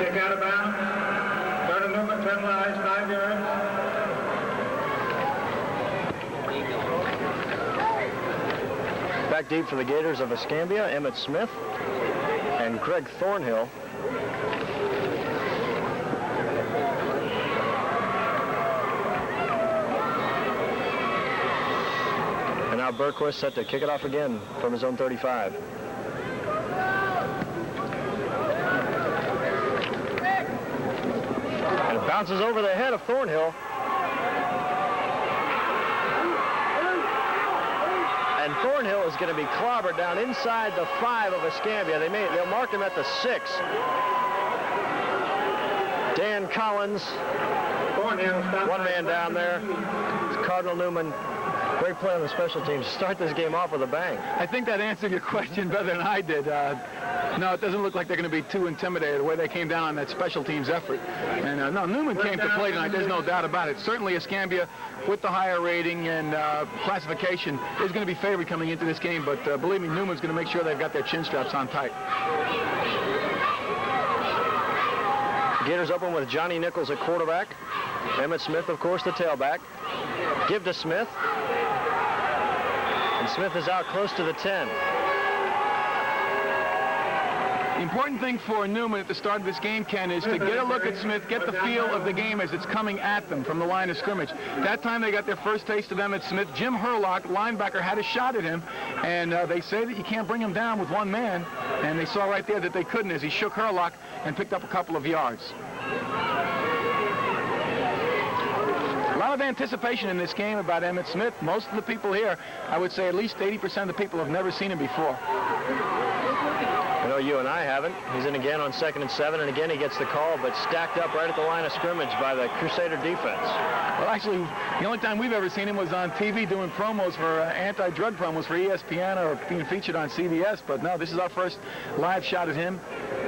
Kick out of bounds. Cardinal Newman, 10 lines, 5 yards. Back deep for the Gators of Escambia, Emmitt Smith and Craig Thornhill. And now Berquist set to kick it off again from his own 35. And it bounces over the head of Thornhill. And Thornhill is going to be clobbered down inside the 5 of Escambia. They'll mark him at the 6. Dan Collins, one man down there. It's Cardinal Newman. Great play on the special teams. Start this game off with a bang. I think that answered your question better than I did. No, it doesn't look like they're going to be too intimidated the way they came down on that special teams effort. And no, Newman came to play tonight. There's no doubt about it. Certainly Escambia, with the higher rating and classification, is going to be favored coming into this game. But believe me, Newman's going to make sure they've got their chin straps on tight. Gators open with Johnny Nichols at quarterback. Emmitt Smith, of course, the tailback. Give to Smith. And Smith is out close to the 10. The important thing for Newman at the start of this game, Ken, is to get a look at Smith, get the feel of the game as it's coming at them from the line of scrimmage. That time they got their first taste of Emmitt Smith. Jim Herlock, linebacker, had a shot at him, and they say that you can't bring him down with one man, and they saw right there that they couldn't as he shook Herlock and picked up a couple of yards. A lot of anticipation in this game about Emmitt Smith. Most of the people here, I would say at least 80% of the people have never seen him before. I know you and I haven't. He's in again on 2nd and 7, and again he gets the call, but stacked up right at the line of scrimmage by the Crusader defense. Well, actually, the only time we've ever seen him was on TV doing promos for anti-drug promos for ESPN or being featured on CBS. But no, this is our first live shot at him,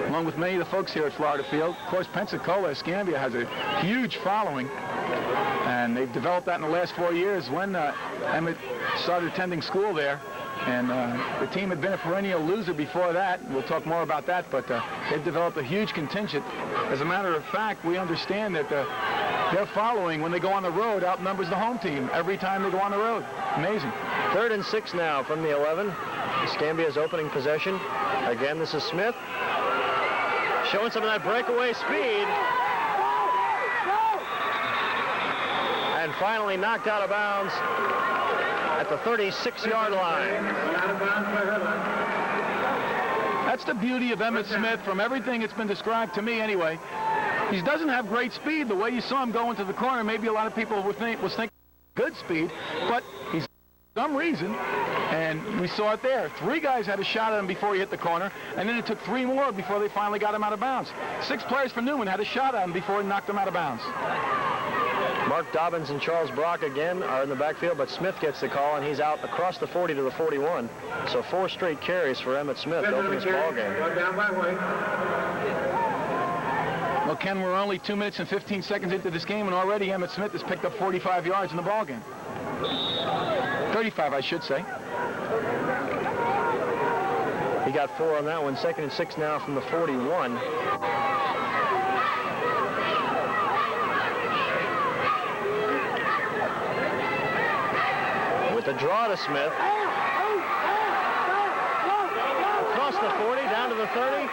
along with many of the folks here at Florida Field. Of course, Pensacola, Escambia has a huge following, and they've developed that in the last 4 years when Emmitt started attending school there. And the team had been a perennial loser before that. We'll talk more about that, but they've developed a huge contingent. As a matter of fact, we understand that their following, when they go on the road, outnumbers the home team every time they go on the road. Amazing. 3rd and 6 now from the 11. Escambia's opening possession. Again, this is Smith. Showing some of that breakaway speed. And finally knocked out of bounds at the 36-yard line. That's the beauty of Emmitt Smith from everything that's been described to me anyway. He doesn't have great speed. The way you saw him go into the corner, maybe a lot of people was thinking good speed, but he's for some reason, and we saw it there. 3 guys had a shot at him before he hit the corner, and then it took 3 more before they finally got him out of bounds. 6 players for Newman had a shot at him before he knocked him out of bounds. Mark Dobbins and Charles Brock again are in the backfield, but Smith gets the call, and he's out across the 40 to the 41. So 4 straight carries for Emmitt Smith to open this ball game. Well, Ken, we're only 2 minutes and 15 seconds into this game, and already Emmitt Smith has picked up 45 yards in the ball game. 35, I should say. He got 4 on that one. 2nd and 6 now from the 41. With the draw to Smith. Across the 40, down to the 30.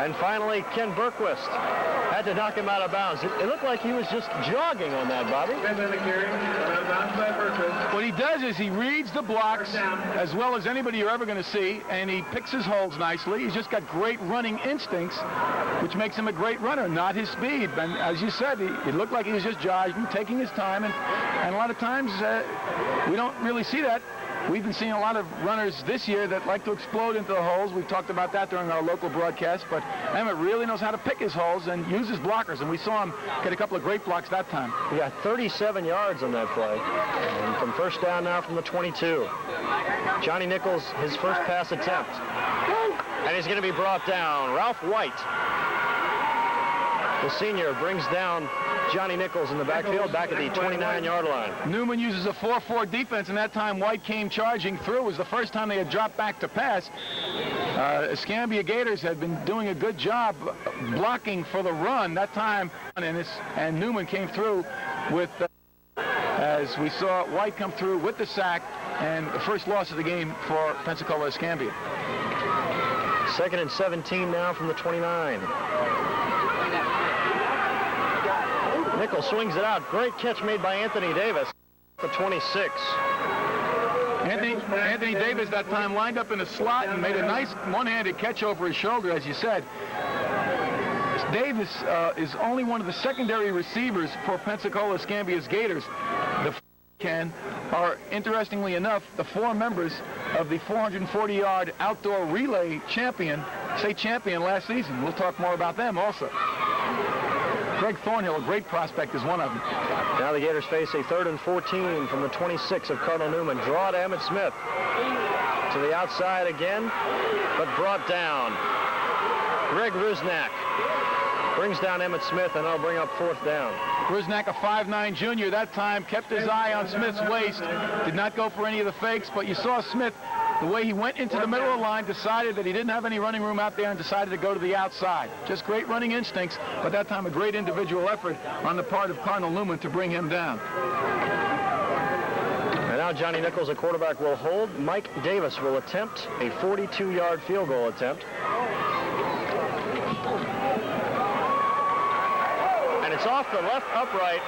And finally, Ken Berquist had to knock him out of bounds. It looked like he was just jogging on that, Bobby. What he does is he reads the blocks as well as anybody you're ever going to see, and he picks his holes nicely. He's just got great running instincts, which makes him a great runner, not his speed. And as you said, it looked like he was just jogging, taking his time, and a lot of times we don't really see that. We've been seeing a lot of runners this year that like to explode into the holes. We've talked about that during our local broadcast, but Emmitt really knows how to pick his holes and use his blockers, and we saw him get a couple of great blocks that time. He got 37 yards on that play, and from first down now from the 22. Johnny Nichols, his first pass attempt, and he's going to be brought down. Ralph White. the senior, brings down Johnny Nichols in the backfield, back at the 29-yard line. Newman uses a 4-4 defense, and that time White came charging through. It was the first time they had dropped back to pass. Escambia Gators had been doing a good job blocking for the run that time, and Newman came through with, as we saw White come through with the sack, and the first loss of the game for Pensacola Escambia. 2nd and 17 now from the 29. Nichols swings it out. Great catch made by Anthony Davis. The 26. Anthony Davis that time lined up in a slot and made a nice one-handed catch over his shoulder, as you said. Davis is only one of the secondary receivers for Pensacola Escambia's Gators. The are, interestingly enough, the 4 members of the 440-yard outdoor relay champion last season. We'll talk more about them also. Greg Thornhill, a great prospect, is one of them. Now the Gators face a 3rd and 14 from the 26 of Cardinal Newman. Draw to Emmitt Smith. To the outside again, but brought down. Greg Rusnak brings down Emmitt Smith, and that'll bring up 4th down. Rusnak, a 5'9" junior, that time kept his eye on Smith's waist, did not go for any of the fakes, but you saw Smith, the way he went into the middle of the line, decided that he didn't have any running room out there and decided to go to the outside. Just great running instincts, but that time a great individual effort on the part of Cardinal Newman to bring him down. And now Johnny Nichols, a quarterback, will hold. Mike Davis will attempt a 42-yard field goal attempt. And it's off the left upright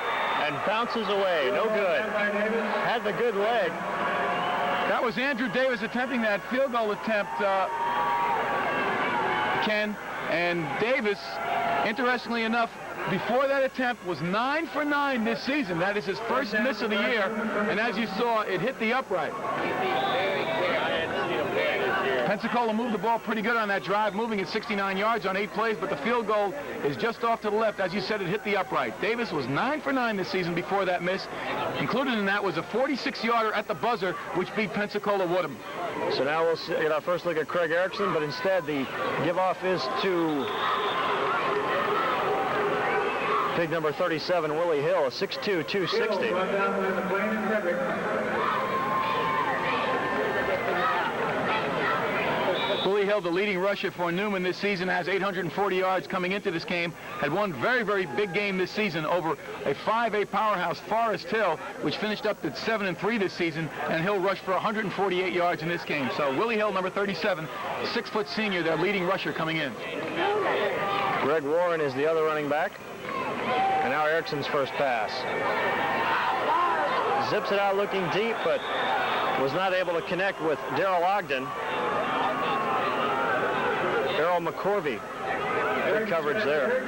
and bounces away. No good. Had the good leg. That was Andrew Davis attempting that field goal attempt, Ken. And Davis, interestingly enough, before that attempt was 9 for 9 this season. That is his first miss of the year. And as you saw, it hit the upright. Pensacola moved the ball pretty good on that drive, moving at 69 yards on 8 plays, but the field goal is just off to the left. As you said, it hit the upright. Davis was 9 for 9 this season before that miss. Included in that was a 46-yarder at the buzzer, which beat Pensacola Woodham. So now we'll get our first look at Craig Erickson, but instead the give-off is to big number 37, Willie Hill, a 6'2", 260. Willie Hill, the leading rusher for Newman this season, has 840 yards coming into this game. Had one very, very big game this season over a 5A powerhouse, Forest Hill, which finished up at 7-3 this season, and Hill rushed for 148 yards in this game. So Willie Hill, number 37, 6-foot senior, their leading rusher coming in. Greg Warren is the other running back. And now Erickson's first pass. Zips it out looking deep, but was not able to connect with Darrell Ogden. Darrell McCorvey. Good coverage there.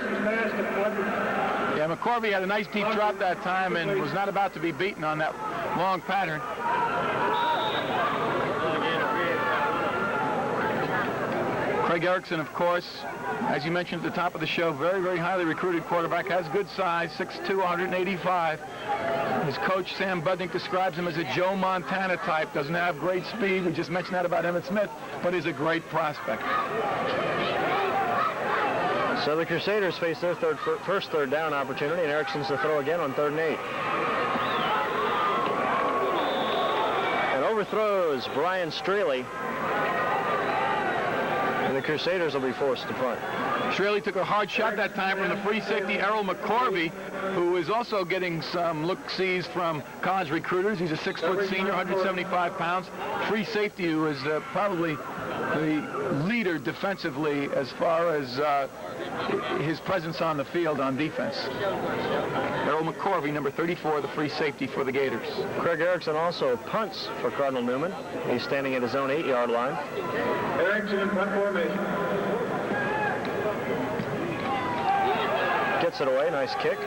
Yeah, McCorvey had a nice deep drop that time and was not about to be beaten on that long pattern. Craig Erickson, of course, as you mentioned at the top of the show, very, very highly recruited quarterback, has good size, 6'2", 185. His coach, Sam Budnick, describes him as a Joe Montana type. Doesn't have great speed. We just mentioned that about Emmitt Smith, but is a great prospect. So the Crusaders face their first third down opportunity, and Erickson's to throw again on 3rd and 8. And overthrows Brian Straley. And the Crusaders will be forced to punt. Straley took a hard shot that time from the free safety, Errol McCorvey, who is also getting some look-sees from college recruiters. He's a 6-foot senior, 175 pounds. Free safety who is probably the leader defensively as far as his presence on the field on defense. Errol McCorvey, number 34, the free safety for the Gators. Craig Erickson also punts for Cardinal Newman. He's standing at his own 8-yard line. Erickson in punt formation. Gets it away, nice kick.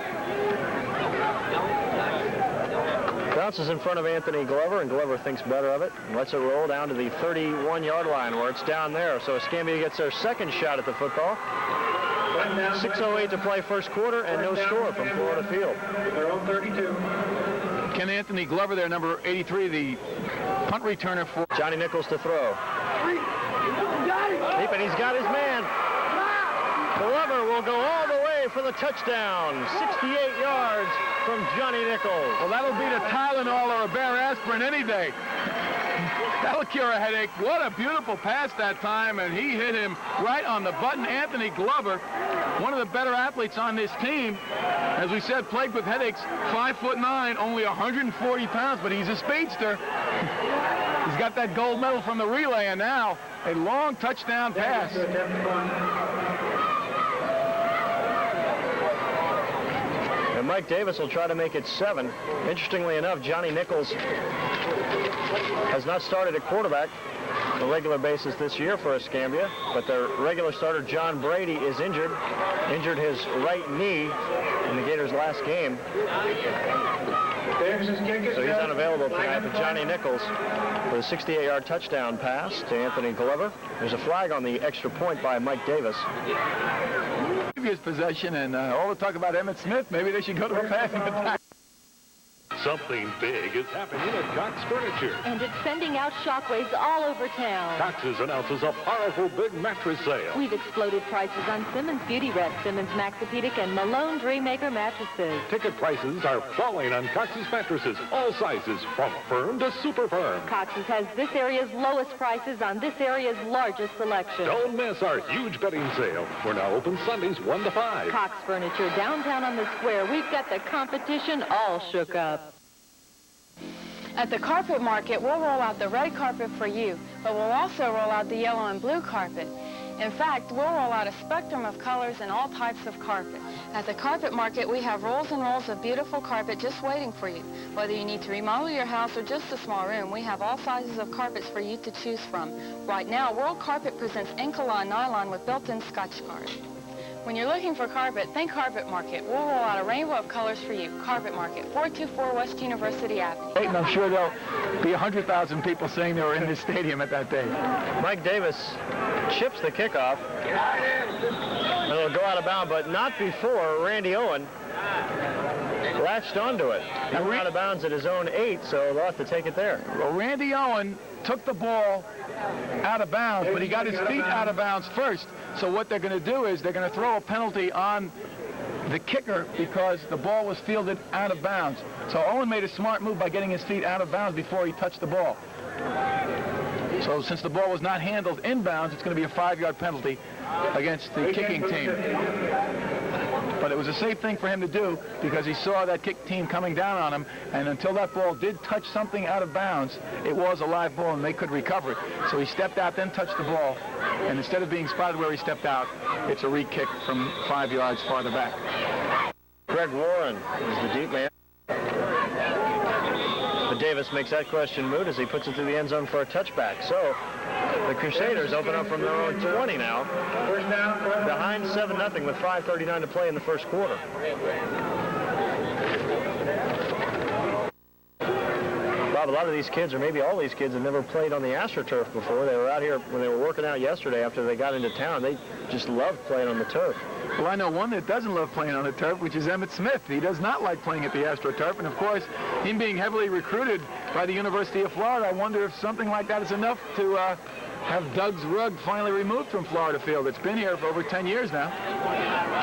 Bounces in front of Anthony Glover, and Glover thinks better of it and lets it roll down to the 31-yard line where it's down there. So Escambia gets their second shot at the football. 6:08 to play first quarter and no score from Florida Field. They're on 32. Ken Anthony Glover there, number 83, the punt returner for Johnny Nichols to throw. Deep, and he's got his man. Glover will go all the way for the touchdown. 68 yards from Johnny Nichols. Well, that'll beat a Tylenol or a Bear aspirin any day. That'll cure a headache. What a beautiful pass that time, and he hit him right on the button. Anthony Glover, one of the better athletes on this team, as we said, plagued with headaches, 5'9", only 140 pounds, but he's a speedster. He's got that gold medal from the relay, and now a long touchdown pass. And Mike Davis will try to make it 7. Interestingly enough, Johnny Nichols has not started at quarterback on a regular basis this year for Escambia, but their regular starter, John Brady, is injured his right knee in the Gators' last game. So he's unavailable tonight, but Johnny Nichols for the 68-yard touchdown pass to Anthony Glover. There's a flag on the extra point by Mike Davis. Previous possession, and all the talk about Emmitt Smith, maybe they should go to a passing attack. Something big is happening at Cox Furniture. And it's sending out shockwaves all over town. Cox's announces a powerful big mattress sale. We've exploded prices on Simmons Beauty Rest, Simmons Maxipedic, and Malone Dreammaker mattresses. Ticket prices are falling on Cox's mattresses, all sizes, from firm to super firm. Cox's has this area's lowest prices on this area's largest selection. Don't miss our huge bedding sale. We're now open Sundays 1 to 5. Cox Furniture, downtown on the square. We've got the competition all shook up. At the carpet market, we'll roll out the red carpet for you, but we'll also roll out the yellow and blue carpet. In fact, we'll roll out a spectrum of colors and all types of carpet. At the carpet market, we have rolls and rolls of beautiful carpet just waiting for you. Whether you need to remodel your house or just a small room, we have all sizes of carpets for you to choose from. Right now, World Carpet presents Incolon nylon with built-in Scotch guard. When you're looking for carpet, think Carpet Market. We'll roll out a rainbow of colors for you. Carpet Market, 424 West University Avenue. And I'm sure there'll be 100,000 people saying they were in this stadium at that day. Mike Davis chips the kickoff. It'll go out of bounds, but not before Randy Owen latched onto it. He went out of bounds at his own 8, so they'll have to take it there. Well, Randy Owen took the ball out of bounds, but he got his feet out of bounds first. So what they're going to do is they're going to throw a penalty on the kicker because the ball was fielded out of bounds. So Owen made a smart move by getting his feet out of bounds before he touched the ball. So since the ball was not handled inbounds, it's going to be a 5-yard penalty against the kicking team. But it was a safe thing for him to do because he saw that kick team coming down on him, and until that ball did touch something out of bounds, it was a live ball and they could recover it. So he stepped out, then touched the ball, and instead of being spotted where he stepped out, it's a re-kick from 5 yards farther back. Greg Warren is the deep man. But Davis makes that question moot as he puts it through the end zone for a touchback. So the Crusaders open up from their own 20 now, behind 7-0 with 5:39 to play in the first quarter. Bob, a lot of these kids, or maybe all these kids, have never played on the AstroTurf before. They were out here when they were working out yesterday after they got into town. They just loved playing on the turf. Well, I know one that doesn't love playing on the turf, which is Emmitt Smith. He does not like playing at the AstroTurf, and of course, him being heavily recruited by the University of Florida, I wonder if something like that is enough to have Doug's rug finally removed from Florida Field. It's been here for over 10 years now.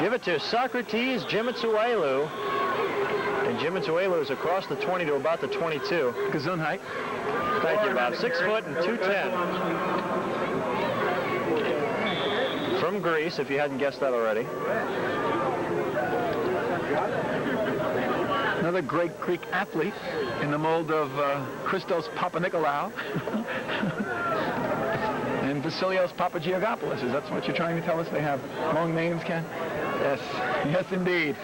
Give it to Socrates Jimitsuelu. And Jimitsuelu is across the 20 to about the 22. Gesundheit. Thank you, Bob. 6 foot and 210. From Greece, if you hadn't guessed that already. Another great Greek athlete in the mold of Christos Papanikolaou. And Vasilios Papagiorgopoulos. Is that what you're trying to tell us? They have long names, Ken? Yes. Yes, indeed.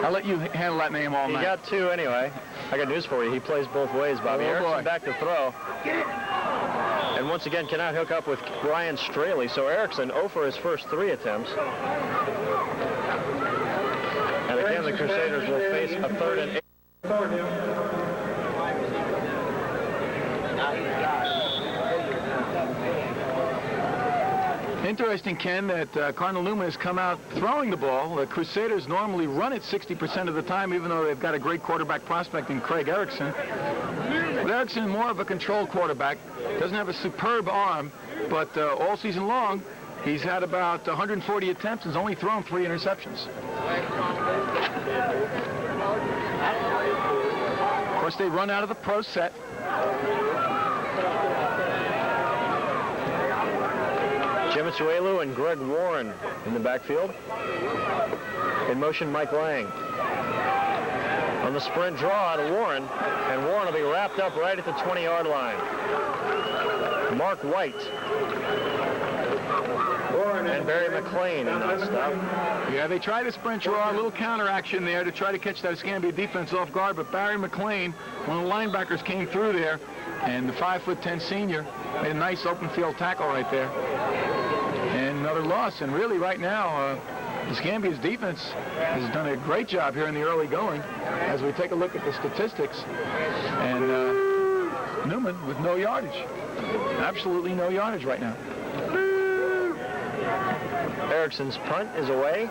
I'll let you handle that name all night. You got 2 anyway. I got news for you. He plays both ways, Bobby. Erickson back to throw. And once again cannot hook up with Ryan Straley. So Erickson 0 for his first 3 attempts. And again, the Crusaders will face a 3rd and 8. Interesting, Ken, that Cardinal Newman has come out throwing the ball. The Crusaders normally run it 60% of the time, even though they've got a great quarterback prospect in Craig Erickson. But Erickson, more of a control quarterback, doesn't have a superb arm, but all season long, He's had about 140 attempts and has only thrown 3 interceptions. Of course, they run out of the pro set. Jim Asuelu and Greg Warren in the backfield. In motion, Mike Lang. On the sprint draw out of Warren, and Warren will be wrapped up right at the 20-yard line. Mark White and Barry McLean in that stop. Yeah, they tried a sprint draw, a little counter action there to try to catch that Escambia defense off guard, but Barry McLean, one of the linebackers, came through there, and the 5'10" senior made a nice open field tackle right there. And another loss, and really right now, Escambia's defense has done a great job here in the early going as we take a look at the statistics. And Newman with no yardage. Absolutely no yardage right now. Erickson's punt is away.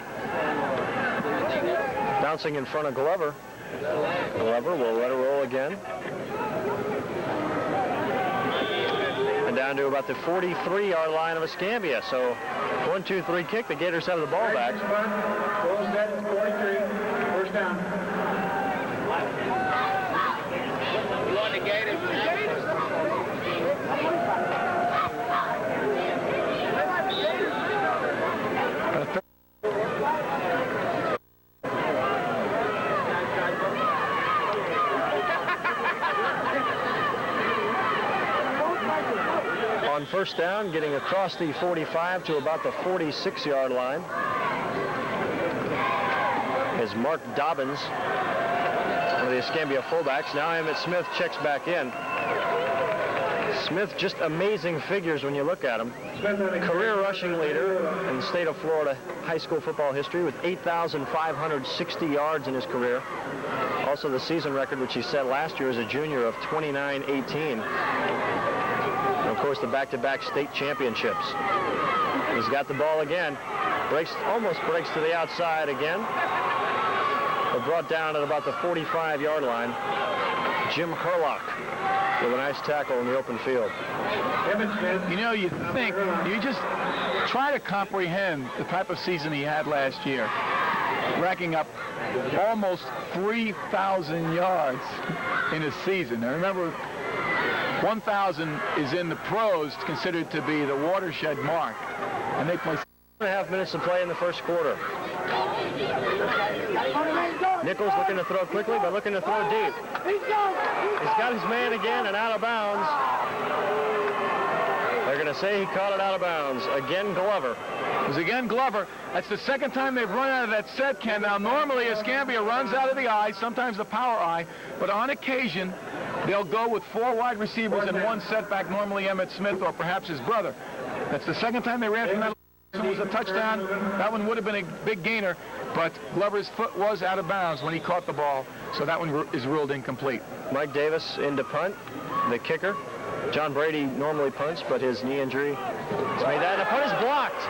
Bouncing in front of Glover. Glover will let it roll again. And down to about the 43-yard line of Escambia. So 1-2-3 kick. The Gators have the ball back. Goal set, 43. First down. You want the Gators? On first down, getting across the 45 to about the 46-yard line is Mark Dobbins, one of the Escambia fullbacks. Now Emmitt Smith checks back in. Smith, just amazing figures when you look at him. Career rushing leader in the state of Florida high school football history with 8,560 yards in his career. Also the season record, which he set last year as a junior, of 29-18. And of course, the back-to-back state championships. He's got the ball again. Almost breaks to the outside again. But brought down at about the 45-yard line. Jim Herlock with a nice tackle in the open field. You know, you think, you just try to comprehend the type of season he had last year, racking up almost 3,000 yards in a season. Now remember, 1,000 is in the pros considered to be the watershed mark, and they play 7.5 minutes to play in the first quarter. Nichols looking to throw quickly, but looking to throw deep. He's got his man again and out of bounds. They're going to say he caught it out of bounds. Again, Glover. It was again Glover. That's the second time they've run out of that set, Ken. Now, normally Escambia runs out of the I, sometimes the power I, but on occasion, they'll go with 4 wide receivers and 1 setback, normally Emmitt Smith or perhaps his brother. That's the second time they ran from that. It was a touchdown. That one would have been a big gainer, but Glover's foot was out of bounds when he caught the ball, so that one is ruled incomplete. Mike Davis into punt, the kicker. John Brady normally punts, but his knee injury has made that, and the punt is blocked.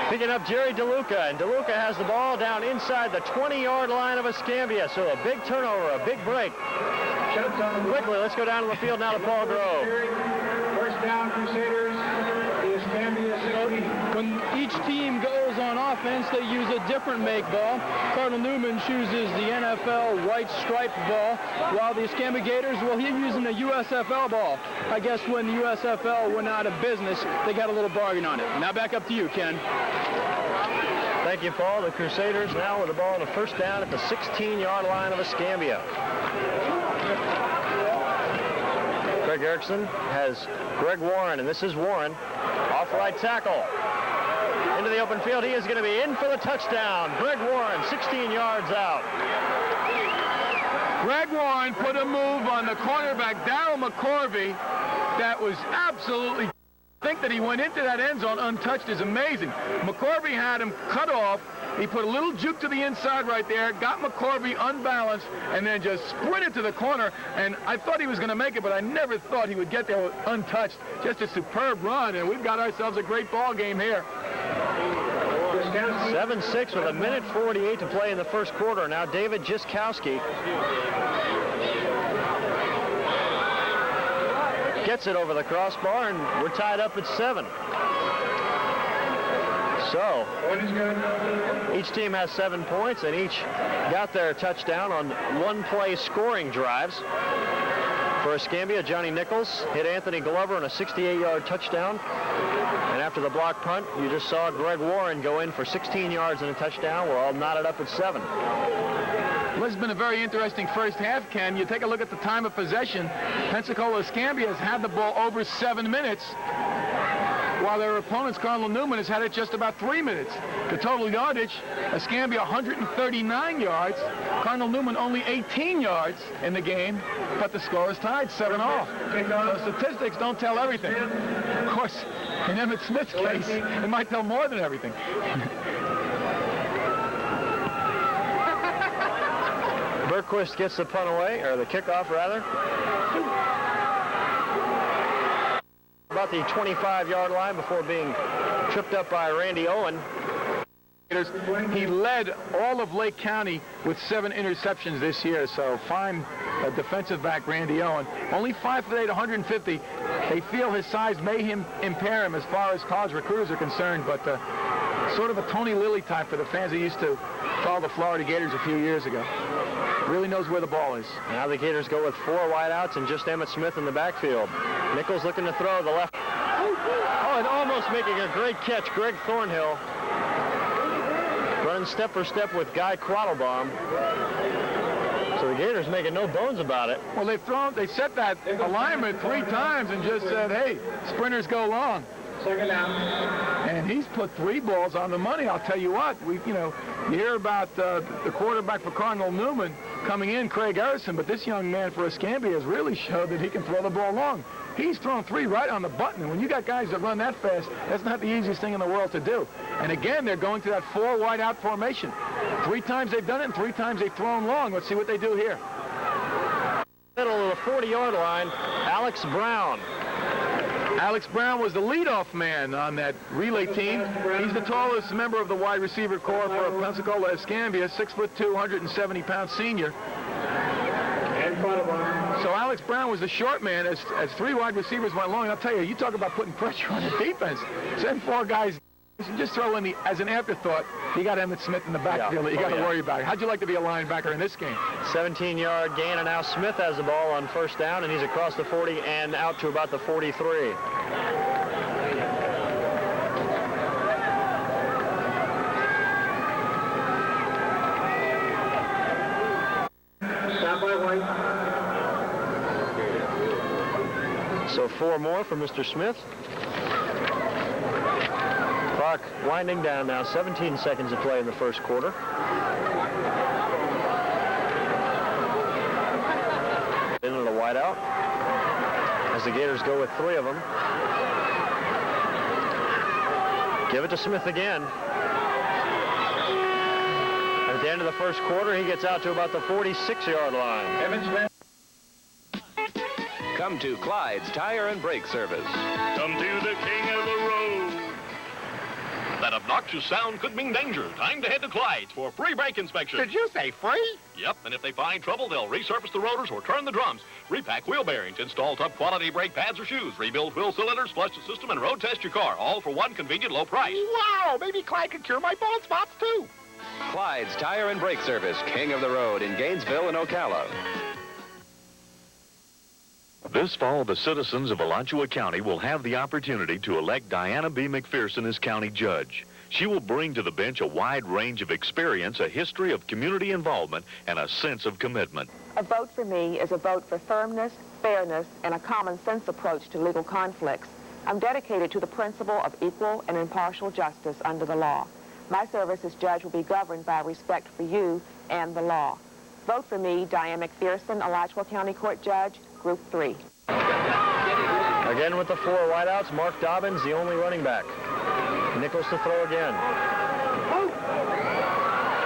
Picking up Jerry DeLuca, and DeLuca has the ball down inside the 20-yard line of Escambia, so a big turnover, a big break. Quickly, let's go down to the field now to Paul Grove. First down, Crusaders. The Escambia 16. When each team goes on offense, they use a different make ball. Cardinal Newman chooses the NFL white striped ball, while the Escambia Gators, well, he's using the USFL ball. I guess when the USFL went out of business, they got a little bargain on it. Now back up to you, Ken. Thank you, Paul. The Crusaders now with the ball on the first down at the 16-yard line of Escambia. Craig Erickson has Greg Warren, and this is Warren. Off right tackle. Into the open field. He is going to be in for the touchdown. Greg Warren, 16 yards out. Greg Warren put a move on the cornerback, Darryl McCorvey, that was absolutely... I think that he went into that end zone untouched is amazing. McCorvey had him cut off. He put a little juke to the inside right there, got McCorvey unbalanced, and then just sprinted to the corner. And I thought he was going to make it, but I never thought he would get there untouched. Just a superb run, and we've got ourselves a great ball game here. 7-6 with 1:48 to play in the first quarter. Now David Jiskowski gets it over the crossbar, and we're tied up at 7. So, each team has 7 points, and each got their touchdown on one-play scoring drives. For Escambia, Johnny Nichols hit Anthony Glover on a 68-yard touchdown. And after the block punt, you just saw Greg Warren go in for 16 yards and a touchdown. We're all knotted up at 7. Well, this has been a very interesting first half, Ken. You take a look at the time of possession. Pensacola Escambia has had the ball over 7 minutes, while their opponents, Cardinal Newman, has had it just about 3 minutes. The total yardage, Escambia 139 yards, Cardinal Newman only 18 yards in the game, but the score is tied 7-all. So statistics don't tell everything. Of course, in Emmitt Smith's case, it might tell more than everything. Berquist gets the punt away, or the kickoff rather. About the 25-yard line before being tripped up by Randy Owen. He led all of Lake County with 7 interceptions this year, so fine defensive back Randy Owen. Only 5'8", 150. They feel his size may impair him as far as college recruiters are concerned, but sort of a Tony Lilly type for the fans that used to follow the Florida Gators a few years ago. Really knows where the ball is. Now the Gators go with 4 wideouts and just Emmitt Smith in the backfield. Nichols looking to throw the left. Oh, and almost making a great catch, Greg Thornhill. Running step for step with Guy Quattlebaum. So the Gators making no bones about it. Well, they set that alignment 3 times and just said, hey, sprinters go long. Second down. And he's put 3 balls on the money. I'll tell you what, you hear about the quarterback for Cardinal Newman coming in, Craig Erickson, but this young man for Escambia has really showed that he can throw the ball long. He's thrown 3 right on the button, and when you got guys that run that fast, that's not the easiest thing in the world to do. And again, they're going to that 4 wide-out formation. 3 times they've done it, and 3 times they've thrown long. Let's see what they do here. Middle of the 40-yard line, Alex Brown. Alex Brown was the leadoff man on that relay team. He's the tallest member of the wide receiver corps for Pensacola Escambia, 6'2", 170-pound senior. So Alex Brown was the short man as 3 wide receivers went long. And I'll tell you, you talk about putting pressure on the defense. Send 4 guys. Just throw in as an afterthought, you got Emmitt Smith in the backfield that you got to worry about. How'd you like to be a linebacker in this game? 17-yard gain, and now Smith has the ball on first down, and he's across the 40 and out to about the 43. Stop by White. So 4 more for Mr. Smith. Clock winding down now, 17 seconds to play in the first quarter. Into the wideout as the Gators go with 3 of them. Give it to Smith again. At the end of the first quarter, he gets out to about the 46-yard line. Emmitt Smith. Come to Clyde's Tire and Brake Service. Come to the king of the road. That obnoxious sound could mean danger. Time to head to Clyde's for free brake inspection. Did you say free? Yep, and if they find trouble, they'll resurface the rotors or turn the drums, repack wheel bearings, install top quality brake pads or shoes, rebuild wheel cylinders, flush the system, and road test your car, all for one convenient low price. Wow, maybe Clyde could cure my bald spots too. Clyde's Tire and Brake Service, king of the road in Gainesville and Ocala. This fall, the citizens of Alachua County will have the opportunity to elect Diana B. McPherson as county judge. She will bring to the bench a wide range of experience, a history of community involvement, and a sense of commitment. A vote for me is a vote for firmness, fairness, and a common sense approach to legal conflicts. I'm dedicated to the principle of equal and impartial justice under the law. My service as judge will be governed by respect for you and the law. Vote for me, Diana McPherson, Alachua County Court Judge, Group 3. Again with the 4 wideouts, Mark Dobbins, the only running back. Nichols to throw again.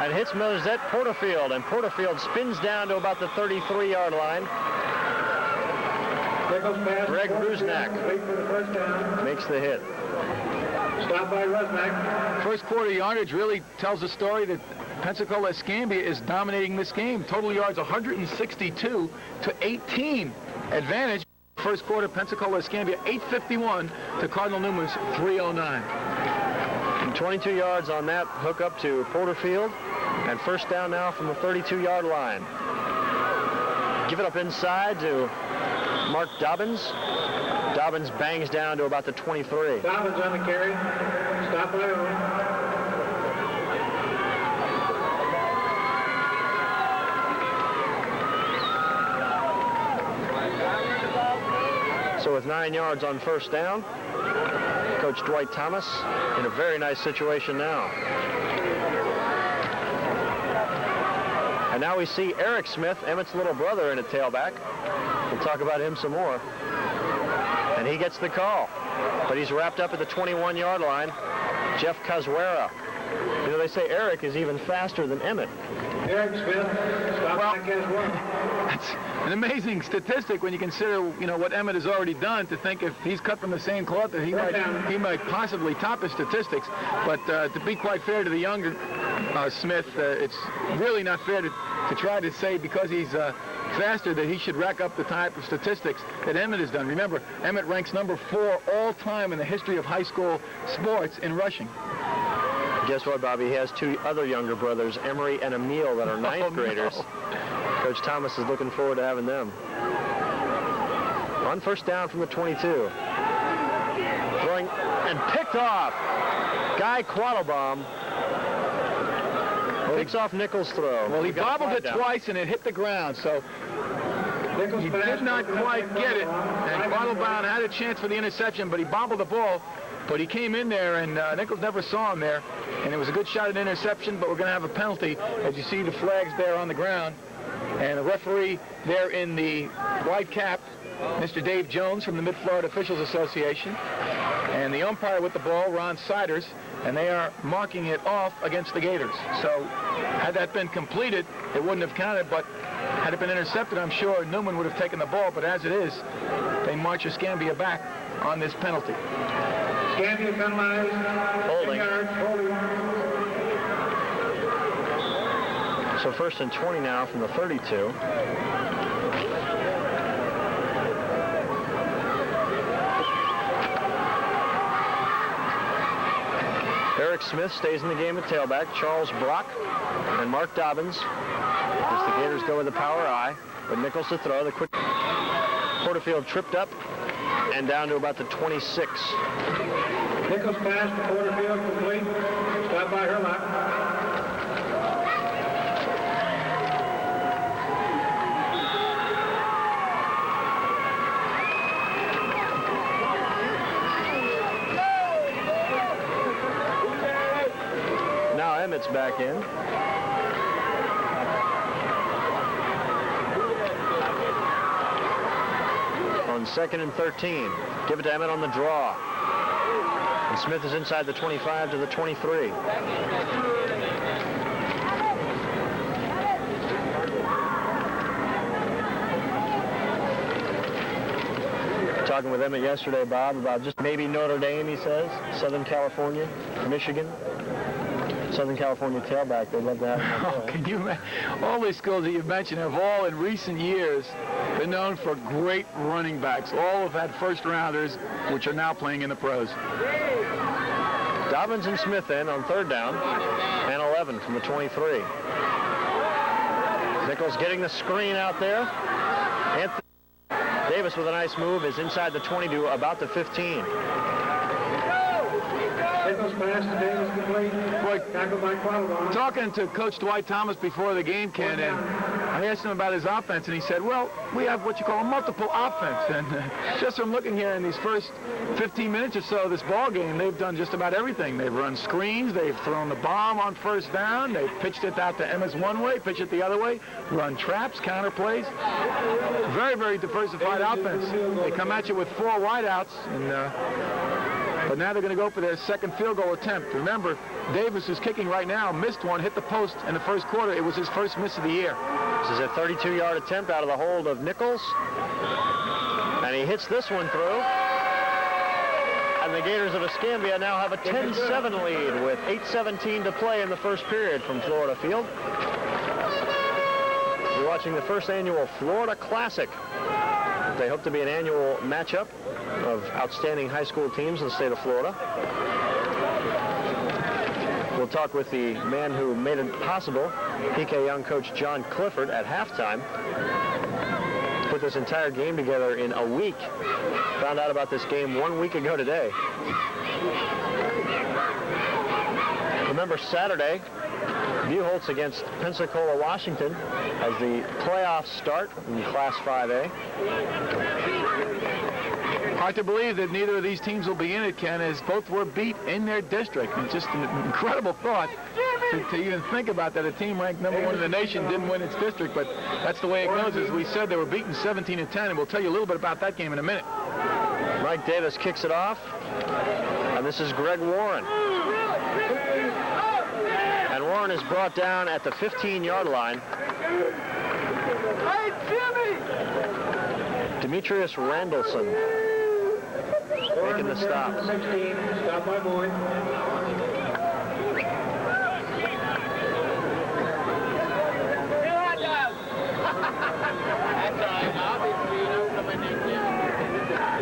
And hits Mozette Porterfield, and Porterfield spins down to about the 33-yard line. Greg Rusnak makes the hit. Stop by Rusnak. First quarter yardage really tells the story that Pensacola Escambia is dominating this game. Total yards 162 to 18 advantage. first quarter, Pensacola Escambia 8:51 to Cardinal Newman's 3:09. And 22 yards on that hook up to Porterfield, and first down now from the 32-yard line. Give it up inside to Mark Dobbins. Dobbins bangs down to about the 23. Dobbins on the carry. Stop by home. So with 9 yards on first down, Coach Dwight Thomas in a very nice situation now. And now we see Eric Smith, Emmitt's little brother, in at tailback. We'll talk about him some more. And he gets the call. But he's wrapped up at the 21-yard line. Jeff Cazuera. You know, they say Eric is even faster than Emmitt. Eric Smith, stop by Cazuera. That's an amazing statistic when you consider, you know, what Emmitt has already done, to think if he's cut from the same cloth that he might possibly top his statistics. But to be quite fair to the younger Smith, it's really not fair to try to say because he's faster that he should rack up the type of statistics that Emmitt has done. Remember, Emmitt ranks number 4 all time in the history of high school sports in rushing. Guess what, Bobby? He has 2 other younger brothers, Emery and Emil, that are 9th graders. No. Coach Thomas is looking forward to having them. On first down from the 22. Throwing and picked off. Guy Quattlebaum picks off Nichols' throw. Well, he bobbled it twice and it hit the ground, so he did not quite get it. And Quattlebaum had a chance for the interception, but he bobbled the ball. But he came in there, and Nichols never saw him there. And it was a good shot at interception, but we're going to have a penalty. As you see the flags there on the ground. And the referee there in the white cap, Mr. Dave Jones from the Mid-Florida Officials Association. And the umpire with the ball, Ron Siders. And they are marking it off against the Gators. So had that been completed, it wouldn't have counted. But had it been intercepted, I'm sure Newman would have taken the ball. But as it is, they march Escambia back on this penalty. Escambia penalized. Holding. So first and 20 now from the 32. Eric Smith stays in the game at tailback. Charles Brock and Mark Dobbins. As the Gators go with the power I. But Nichols to throw. The quick Porterfield tripped up and down to about the 26. Nichols pass to Porterfield complete. Stop by Herlock. Now Emmitt's back in. On 2nd and 13. Give it to Emmitt on the draw. And Smith is inside the 25 to the 23. Talking with Emmitt yesterday, Bob, about just maybe Notre Dame, he says, Southern California, Michigan. Southern California tailback, they'd love to have him. Oh, can you imagine? All these schools that you've mentioned have all, in recent years, been known for great running backs. All have had first-rounders, which are now playing in the pros. Dobbins and Smith in on 3rd down, and 11 from the 23. Nichols getting the screen out there. Anthony Davis with a nice move is inside the 20 to about the 15. Nichols pass to Davis complete. Tackled by Quattlebaum. Talking to Coach Dwight Thomas before the game, Ken, and I asked him about his offense, and he said, well, we have what you call a multiple offense. And just from looking here in these first 15 minutes or so of this ball game, they've done just about everything. They've run screens, they've thrown the bomb on first down, they've pitched it out to Emmitt's one way, pitched it the other way, run traps, counter plays. Very, very diversified offense. They come at you with 4 wideouts, and but now they're going to go for their second field goal attempt. Remember, Davis, who's kicking right now, missed one, hit the post in the first quarter. It was his first miss of the year. This is a 32-yard attempt out of the hold of Nichols. And he hits this one through. And the Gators of Escambia now have a 10-7 lead with 8:17 to play in the first period from Florida Field. You're watching the first annual Florida Classic. They hope to be an annual matchup of outstanding high school teams in the state of Florida. We'll talk with the man who made it possible, PK Young coach John Clifford, at halftime. Put this entire game together in a week. Found out about this game 1 week ago today. Remember Saturday, Buchholz against Pensacola, Washington as the playoffs start in Class 5A. Hard to believe that neither of these teams will be in it, Ken, as both were beat in their district. It's just an incredible thought to even think about that a team ranked #1 in the nation didn't win its district, but that's the way it goes. As we said, they were beaten 17-10, and we'll tell you a little bit about that game in a minute. Mike Davis kicks it off, and this is Greg Warren. And Warren is brought down at the 15-yard line. Hey, Jimmy! Demetrius Randallson making the stop. 16, stop my boy.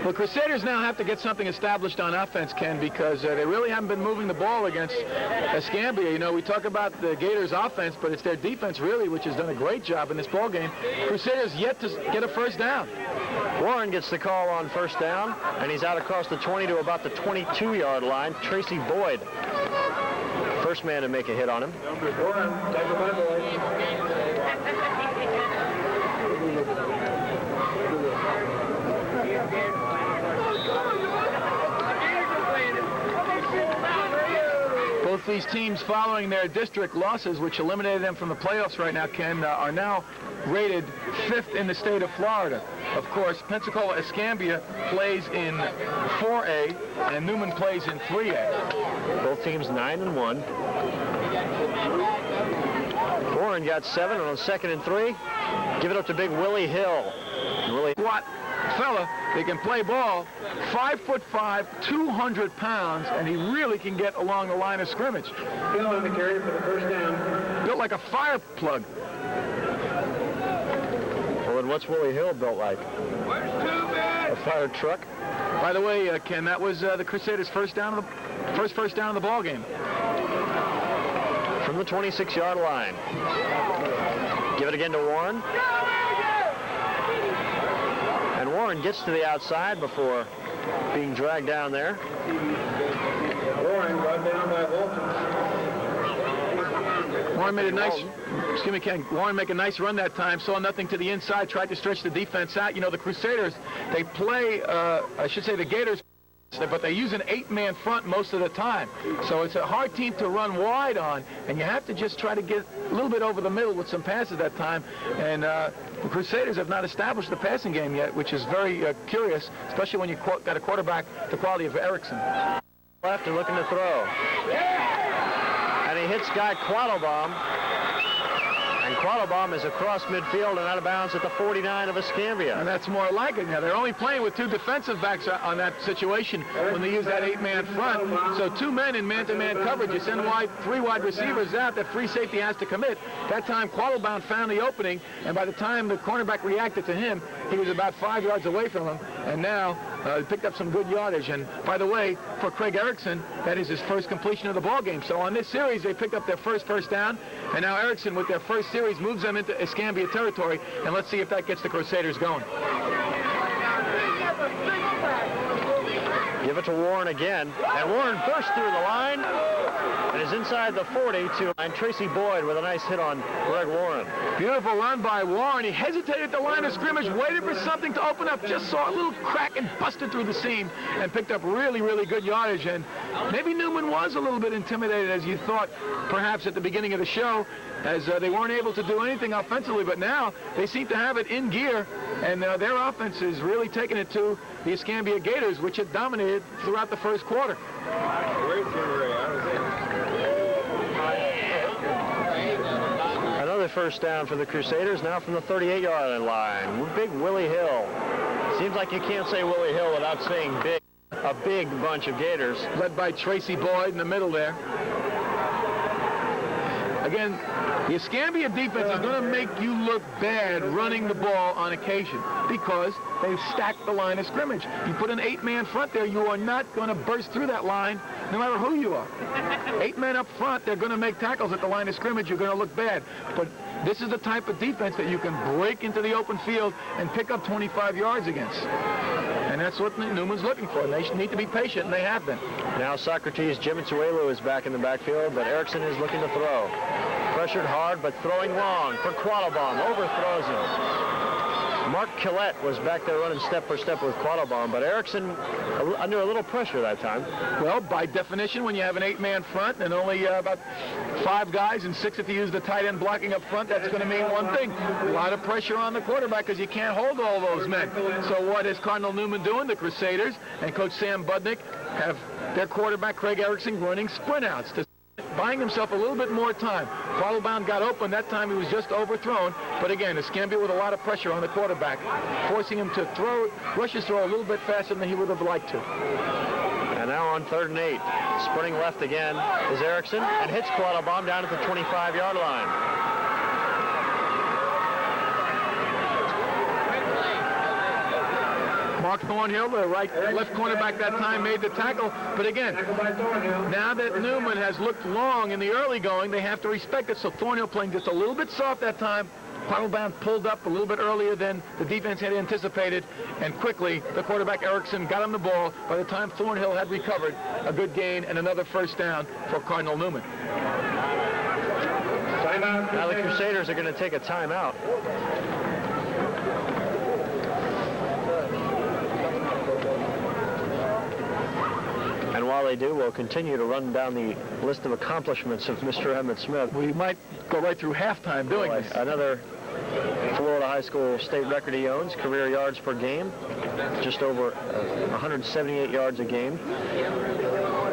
The Crusaders now have to get something established on offense, Ken, because they really haven't been moving the ball against Escambia. You know, we talk about the Gators' offense, but it's their defense, really, which has done a great job in this ball game. Crusaders yet to get a first down. Warren gets the call on first down, and he's out across the 20 to about the 22-yard line. Tracy Boyd, first man to make a hit on him. Number 1, take my boy. Both these teams, following their district losses, which eliminated them from the playoffs right now, Ken, are now rated 5th in the state of Florida. Of course, Pensacola Escambia plays in 4A, and Newman plays in 3A. Both teams 9-1. Warren got 7 on 2nd and 3. Give it up to big Willie Hill. What fella, they can play ball, 5'5", 200 pounds, and he really can get along the line of scrimmage. Hill on the carry for the first down. Built like a fire plug. Well, then what's Willie Hill built like? A fire truck? By the way, Ken, that was the Crusaders' first down of the ball game. From the 26-yard line. Give it again to Warren. And Warren gets to the outside before being dragged down there. Warren brought down by Bolton. Warren made a nice, excuse me, Ken. Warren make a nice run that time. Saw nothing to the inside. Tried to stretch the defense out. You know, the Crusaders, they play, I should say the Gators, but they use an 8-man front most of the time. So it's a hard team to run wide on, and you have to just try to get a little bit over the middle with some passes that time. And the Crusaders have not established the passing game yet, which is very curious, especially when you got a quarterback the quality of Erickson. Left and looking to throw. And he hits Guy Quattlebaum. And Quattlebaum is across midfield and out of bounds at the 49 of Escambia. And that's more like it now. They're only playing with 2 defensive backs on that situation when they use that 8-man front. So 2 men in man-to-man coverage. You send 3 wide receivers out. That free safety has to commit. That time Quattlebaum found the opening, and by the time the cornerback reacted to him, he was about 5 yards away from him. And now he picked up some good yardage. And by the way, for Craig Erickson, that is his first completion of the ball game. So on this series, they picked up their first down, and now Erickson, with their first series, moves them into Escambia territory, and let's see if that gets the Crusaders going. Give it to Warren again, and Warren bursts through the line and is inside the 40 to Tracy Boyd with a nice hit on Greg Warren. Beautiful run by Warren. He hesitated at the line of scrimmage, waited for something to open up, just saw a little crack and busted through the seam and picked up really, really good yardage. And maybe Newman was a little bit intimidated, as you thought perhaps at the beginning of the show, as they weren't able to do anything offensively, but now they seem to have it in gear, and their offense is really taking it to the Escambia Gators, which had dominated throughout the first quarter. Another first down for the Crusaders, now from the 38-yard line. Big Willie Hill. Seems like you can't say Willie Hill without saying big. A big bunch of Gators. Led by Tracy Boyd in the middle there. Again, the Escambia defense is going to make you look bad running the ball on occasion because they've stacked the line of scrimmage. You put an 8-man front there, you are not going to burst through that line no matter who you are. 8 men up front, they're going to make tackles at the line of scrimmage. You're going to look bad. But this is the type of defense that you can break into the open field and pick up 25 yards against. And that's what Newman's looking for. They need to be patient, and they have been. Now Socrates Jimmitsuelu is back in the backfield, but Erickson is looking to throw. Pressured hard, but throwing long for Quattlebaum. Overthrows him. Mark Collette was back there running step for step with Quattlebaum, but Erickson under a little pressure that time. Well, by definition, when you have an 8-man front and only about 5 guys and 6 if you use the tight end blocking up front, that's going to mean one thing. A lot of pressure on the quarterback because you can't hold all those men. So what is Cardinal Newman doing? The Crusaders and Coach Sam Budnick have their quarterback, Craig Erickson, running sprint outs to buying himself a little bit more time. Quattlebaum got open. That time he was just overthrown. But again, Escambia with a lot of pressure on the quarterback, forcing him to rush his throw a little bit faster than he would have liked to. And now on 3rd and 8, sprinting left again is Erickson and hits Quattlebaum down at the 25-yard line. Mark Thornhill, the left cornerback that time, made the tackle. But again, now that Newman has looked long in the early going, they have to respect it. So Thornhill playing just a little bit soft that time. Quattlebaum pulled up a little bit earlier than the defense had anticipated, and quickly the quarterback Erickson got him the ball. By the time Thornhill had recovered, a good gain and another first down for Cardinal Newman. Now the Crusaders are going to take a timeout. And while they do, we'll continue to run down the list of accomplishments of Mr. Emmitt Smith. We might go right through halftime doing this. Another Florida high school state record he owns, career yards per game, just over 178 yards a game.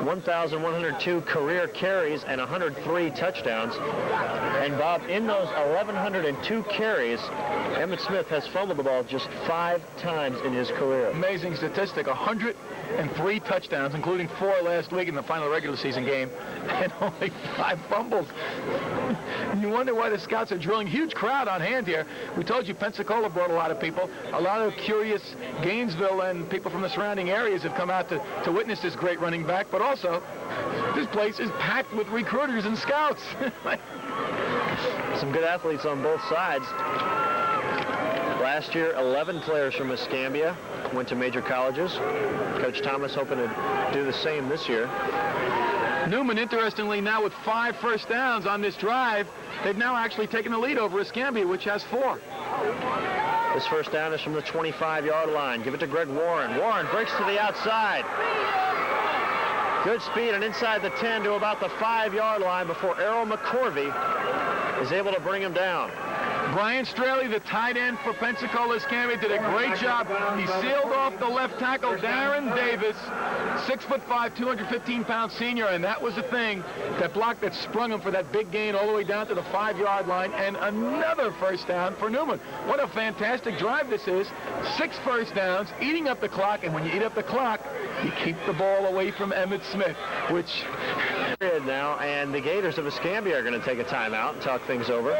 1,102 career carries and 103 touchdowns. And Bob, in those 1,102 carries, Emmitt Smith has fumbled the ball just 5 times in his career. Amazing statistic, 103 touchdowns, including 4 last week in the final regular season game, and only 5 fumbles. You wonder why the scouts are drilling. Huge crowd on hand here. We told you Pensacola brought a lot of people. A lot of curious Gainesville and people from the surrounding areas have come out to witness this great running back, but also this place is packed with recruiters and scouts. Some good athletes on both sides. Last year, 11 players from Escambia went to major colleges. Coach Thomas hoping to do the same this year. Newman, interestingly, now with 5 first downs on this drive, they've now actually taken the lead over Escambia, which has 4. This first down is from the 25-yard line. Give it to Greg Warren. Warren breaks to the outside. Good speed and inside the 10 to about the 5-yard line before Errol McCorvey is able to bring him down. Brian Straley, the tight end for Pensacola Escambia, did a great job. He sealed off the left tackle, Darren Davis, 6'5", 215-pound senior, and that was the thing, that block that sprung him for that big gain all the way down to the 5-yard line, and another first down for Newman. What a fantastic drive this is. 6 first downs, eating up the clock, and when you eat up the clock, you keep the ball away from Emmitt Smith, which... now, and the Gators of Escambia are going to take a timeout and talk things over.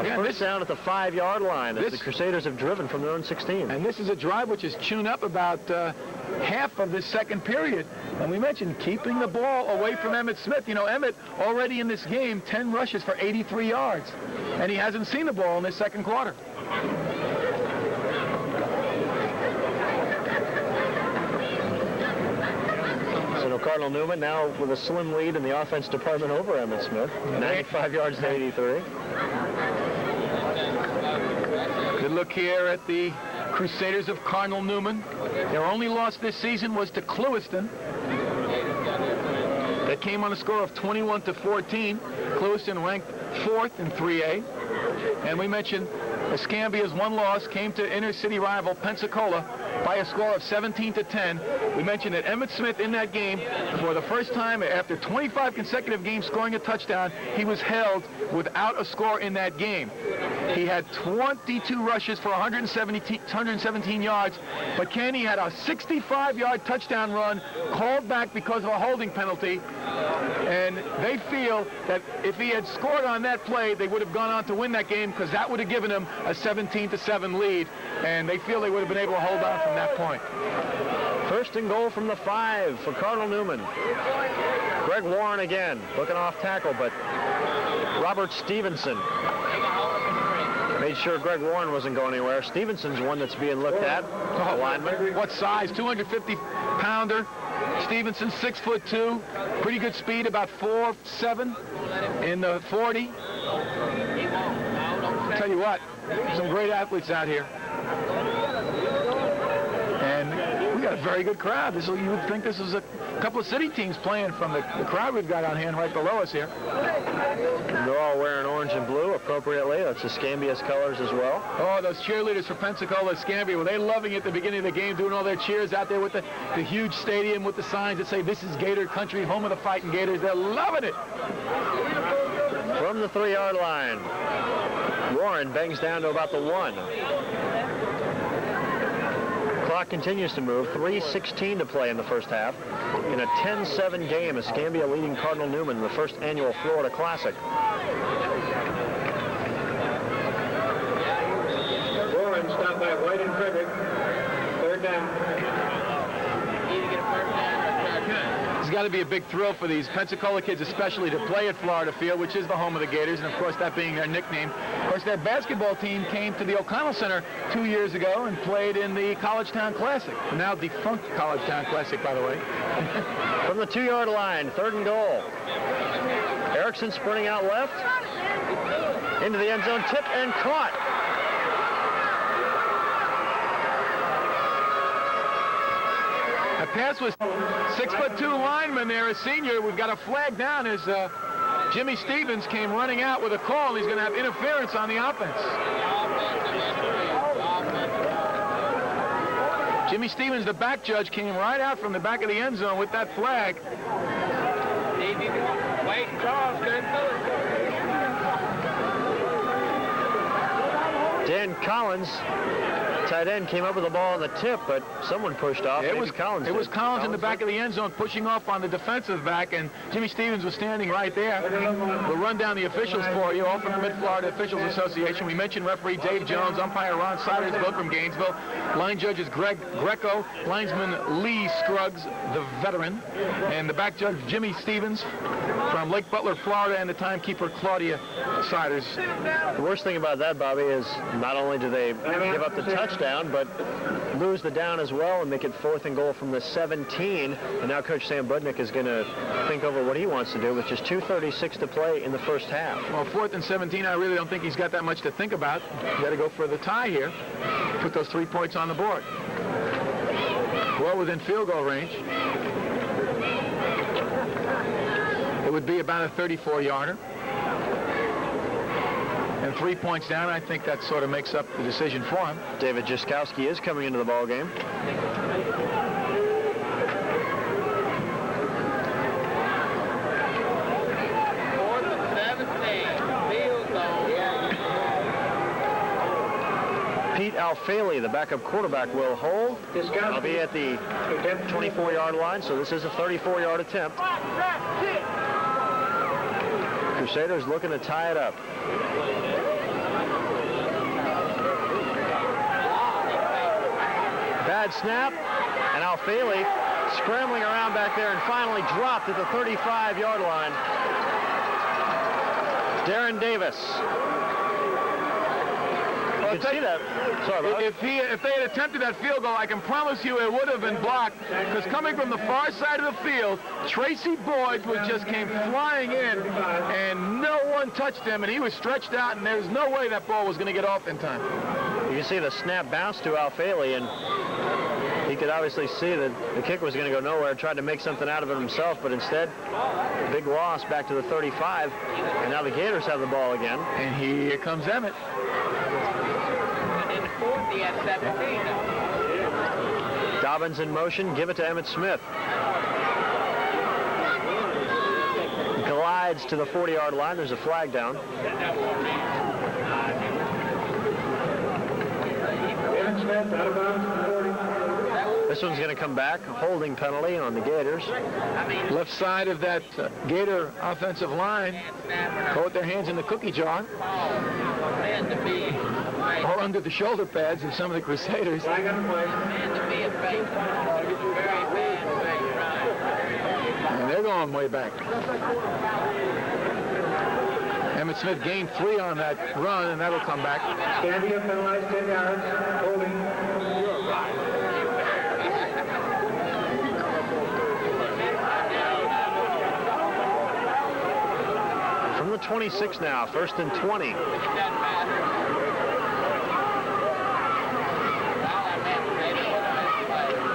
A first down at the 5-yard line as the Crusaders have driven from their own 16. And this is a drive which is tuned up about half of this second period. And we mentioned keeping the ball away from Emmitt Smith. You know, Emmitt already in this game, 10 rushes for 83 yards. And he hasn't seen the ball in this second quarter. Cardinal Newman now with a slim lead in the offense department over Emmitt Smith. 95 yards to 83. Good look here at the Crusaders of Cardinal Newman. Their only loss this season was to Clewiston. That came on a score of 21-14. Clewiston ranked 4th in 3A. And we mentioned Escambia's one loss came to inner city rival Pensacola by a score of 17-10. We mentioned that Emmitt Smith in that game, for the first time after 25 consecutive games scoring a touchdown, he was held without a score in that game. He had 22 rushes for 117 yards, but Kenny had a 65-yard touchdown run called back because of a holding penalty, and they feel that if he had scored on that play, they would have gone on to win that game because that would have given him a 17-7 lead, and they feel they would have been able to hold on from that point. First and goal from the 5 for Cardinal Newman. Greg Warren again, looking off tackle, but Robert Stevenson made sure Greg Warren wasn't going anywhere. Stevenson's one that's being looked at. Oh, lineman. What size? 250-pounder. Stevenson, 6'2", pretty good speed, about 4.7 in the 40. I'll tell you what, some great athletes out here. And we got a very good crowd. You would think this is a couple of city teams playing from the crowd we've got on hand right below us here. They're all wearing orange and blue appropriately. That's Escambia's colors as well. Oh, those cheerleaders for Pensacola, Escambia, were they loving it at the beginning of the game, doing all their cheers out there with the huge stadium with the signs that say, "This is Gator Country, home of the Fighting Gators." They're loving it. From the 3-yard line, Warren bangs down to about the 1. Clock continues to move. 3:16 to play in the first half. In a 10-7 game, Escambia leading Cardinal Newman in the first annual Florida Classic. Warren stopped by White and Frederick. Third down. It's got to be a big thrill for these Pensacola kids, especially to play at Florida Field, which is the home of the Gators, and of course that being their nickname. Of course, their basketball team came to the O'Connell Center 2 years ago and played in the Collegetown Classic, the now defunct Collegetown Classic, by the way. From the 2-yard line, 3rd and goal. Erickson sprinting out left, into the end zone, tipped and caught. The pass was 6'2" lineman there, a senior. We've got a flag down as Jimmy Stevens came running out with a call. He's going to have interference on the offense. Jimmy Stevens, the back judge, came right out from the back of the end zone with that flag. Dan Collins, tight end, came up with the ball on the tip, but someone pushed off. It was Collins. It was Collins in the back of the end zone pushing off on the defensive back, and Jimmy Stevens was standing right there. We'll run down the officials for you, all from the Mid-Florida Officials Association. We mentioned referee Dave Jones, umpire Ron Siders, both from Gainesville. Line judges Greg Greco, linesman Lee Scruggs, the veteran, and the back judge Jimmy Stevens from Lake Butler, Florida, and the timekeeper Claudia Siders. The worst thing about that, Bobby, is not only do they give up the touchdown, but lose the down as well and make it 4th and goal from the 17. And now Coach Sam Budnick is going to think over what he wants to do with just 2:36 to play in the first half. Well, 4th and 17, I really don't think he's got that much to think about. He's got to go for the tie here. Put those 3 points on the board. Well within field goal range. It would be about a 34-yarder. And 3 points down, I think that sort of makes up the decision for him. David Jaskowski is coming into the ball game. Pete Alfaley, the backup quarterback, will hold. I'll be at the 24-yard line, so this is a 34-yard attempt. Crusaders looking to tie it up. Bad snap, and Alfaley scrambling around back there and finally dropped at the 35-yard line. Darren Davis. You can see that. Sorry, if they had attempted that field goal, I can promise you it would have been blocked, because coming from the far side of the field, Tracy Boyd just came flying in, and no one touched him, and he was stretched out, and there's no way that ball was going to get off in time. You can see the snap bounce to Alfaley, and he could obviously see that the kick was going to go nowhere. Tried to make something out of it himself, but instead, big loss back to the 35, and now the Gators have the ball again. And here comes Emmitt. Dobbins in motion, give it to Emmitt Smith. heads to the 40-yard line. There's a flag down. Emmitt Smith out of bounds at the 40. This one's going to come back. A holding penalty on the Gators. Left side of that Gator offensive line go with their hands in the cookie jar. Or under the shoulder pads of some of the Crusaders. Flag on the play. And they're going way back. Emmitt Smith gained 3 on that run, and that'll come back. Escambia penalized 10 yards. Holding. From the 26 now, 1st and 20.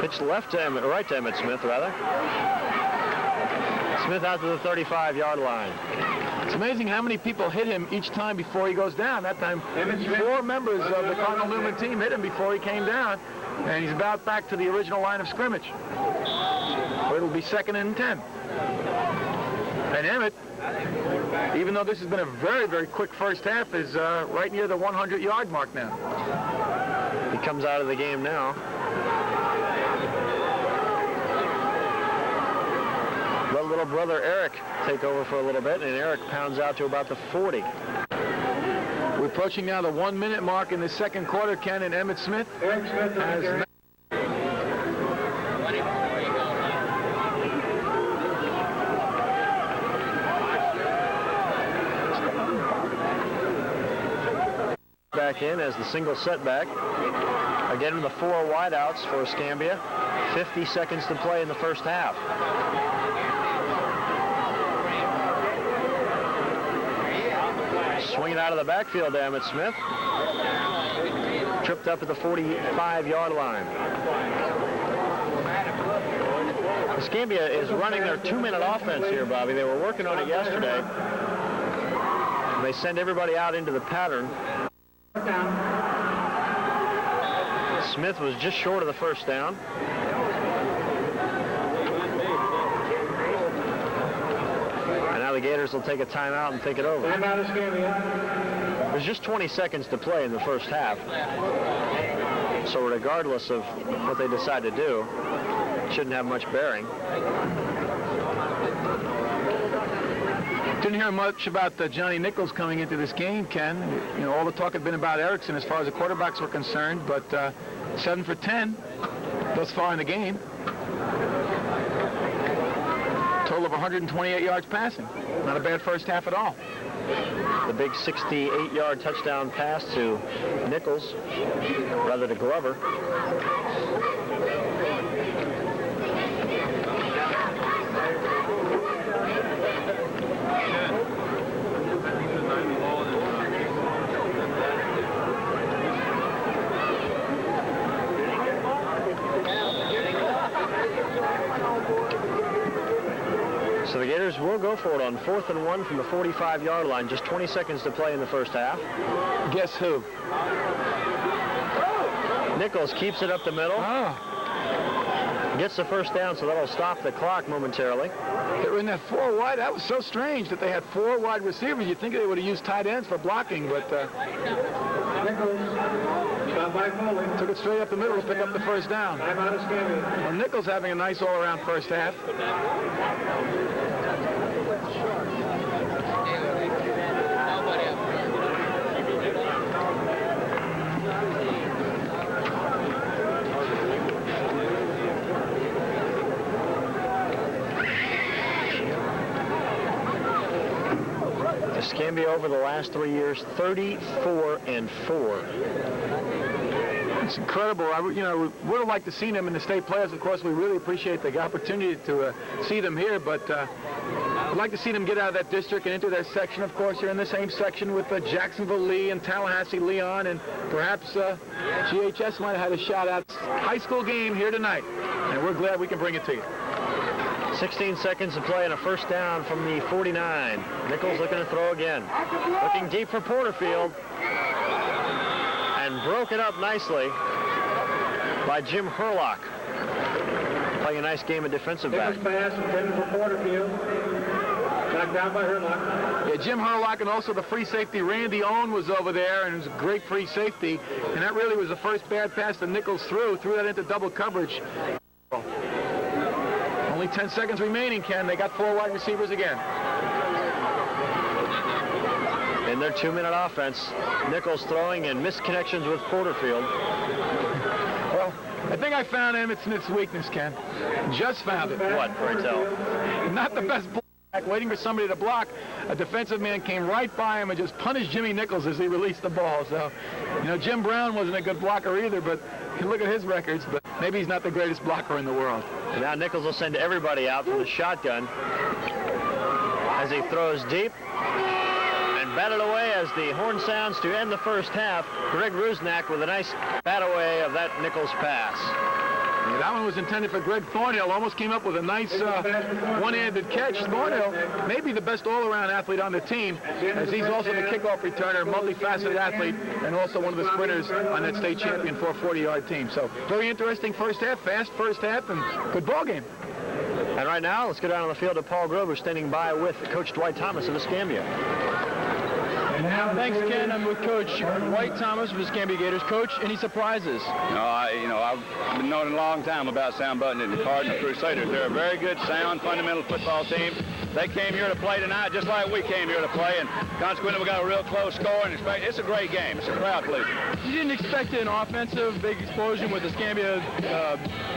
Pitch left to Emmitt, right to Emmitt Smith, rather. Smith out to the 35-yard line. It's amazing how many people hit him each time before he goes down. That time, 4 members of the Cardinal Newman team hit him before he came down, and he's about back to the original line of scrimmage. It'll be 2nd and 10. And Emmitt, even though this has been a very, very quick first half, is right near the 100-yard mark now. He comes out of the game now. Let little brother Eric take over for a little bit, and Eric pounds out to about the 40. We're approaching now the 1-minute mark in the second quarter, Ken, and Emmitt Smith Eric Smith has... back in as the single setback. Again with the 4 wideouts for Escambia. 50 seconds to play in the first half. Swinging out of the backfield to Emmitt Smith. Tripped up at the 45-yard line. Escambia is running their 2-minute offense here, Bobby. They were working on it yesterday. And they send everybody out into the pattern. Smith was just short of the first down. And now the Gators will take a timeout and think it over. Timeout Escambia. There's just 20 seconds to play in the first half. So regardless of what they decide to do, it shouldn't have much bearing. Didn't hear much about Johnny Nichols coming into this game, Ken. You know, all the talk had been about Erickson as far as the quarterbacks were concerned, but 7 for 10 thus far in the game. Total of 128 yards passing. Not a bad first half at all. The big 68-yard touchdown pass to Nichols, rather to Glover. So the Gators will go for it on 4th and 1 from the 45-yard line. Just 20 seconds to play in the first half. Guess who? Nichols keeps it up the middle. Oh. Gets the first down, so that'll stop the clock momentarily. They were in that 4 wide. That was so strange that they had 4 wide receivers. You'd think they would have used tight ends for blocking, but Nichols, stop by Foley. took it straight up the middle to pick up the first down. Timeout Escambia. Well, Nichols having a nice all-around first half. Escambia over the last 3 years, 34 and 4. It's incredible. We would have liked to see them in the state playoffs. Of course, we really appreciate the opportunity to see them here, but I'd like to see them get out of that district and into their section. Of course, they're in the same section with Jacksonville Lee and Tallahassee Leon, and perhaps GHS might have had a shot at high school game here tonight, and we're glad we can bring it to you. 16 seconds to play and a first down from the 49. Nichols looking to throw again. Looking deep for Porterfield. And broken up nicely by Jim Herlock. Playing a nice game of defensive back. Nichols pass intended for Porterfield. Knocked down by Herlock. Yeah, Jim Herlock and also the free safety Randy Owen was over there, and it was a great free safety. And that really was the first bad pass that Nichols threw that into double coverage. Only 10 seconds remaining, Ken. They got 4 wide receivers again. In their 2-minute offense, Nichols throwing and missed connections with Porterfield. Well, I think I found Emmitt Smith's weakness, Ken. Just found it. What, pray tell? Not the best block, waiting for somebody to block. A defensive man came right by him and just punished Jimmy Nichols as he released the ball. So, you know, Jim Brown wasn't a good blocker either, but you can look at his records, but maybe he's not the greatest blocker in the world. And now Nichols will send everybody out from the shotgun as he throws deep. Batted away as the horn sounds to end the first half. Greg Rusnak with a nice bat away of that Nichols pass. Yeah, that one was intended for Greg Thornhill. Almost came up with a nice one-handed catch. Thornhill may be the best all-around athlete on the team, as he's also the kickoff returner, multifaceted athlete, and also one of the sprinters on that state champion 440-yard team. So very interesting first half, fast first half, and good ball game. And right now, let's go down on the field to Paul Grover, standing by with Coach Dwight Thomas of Escambia. Thanks, Ken. I'm with Coach Dwight Thomas of the Escambia Gators. Coach, any surprises? No, I've been knowing a long time about Sam Button and the Cardinal Crusaders. They're a very good, sound, fundamental football team. They came here to play tonight just like we came here to play, and consequently we got a real close score, and it's a great game. It's a crowd pleaser. You didn't expect an offensive big explosion with Escambia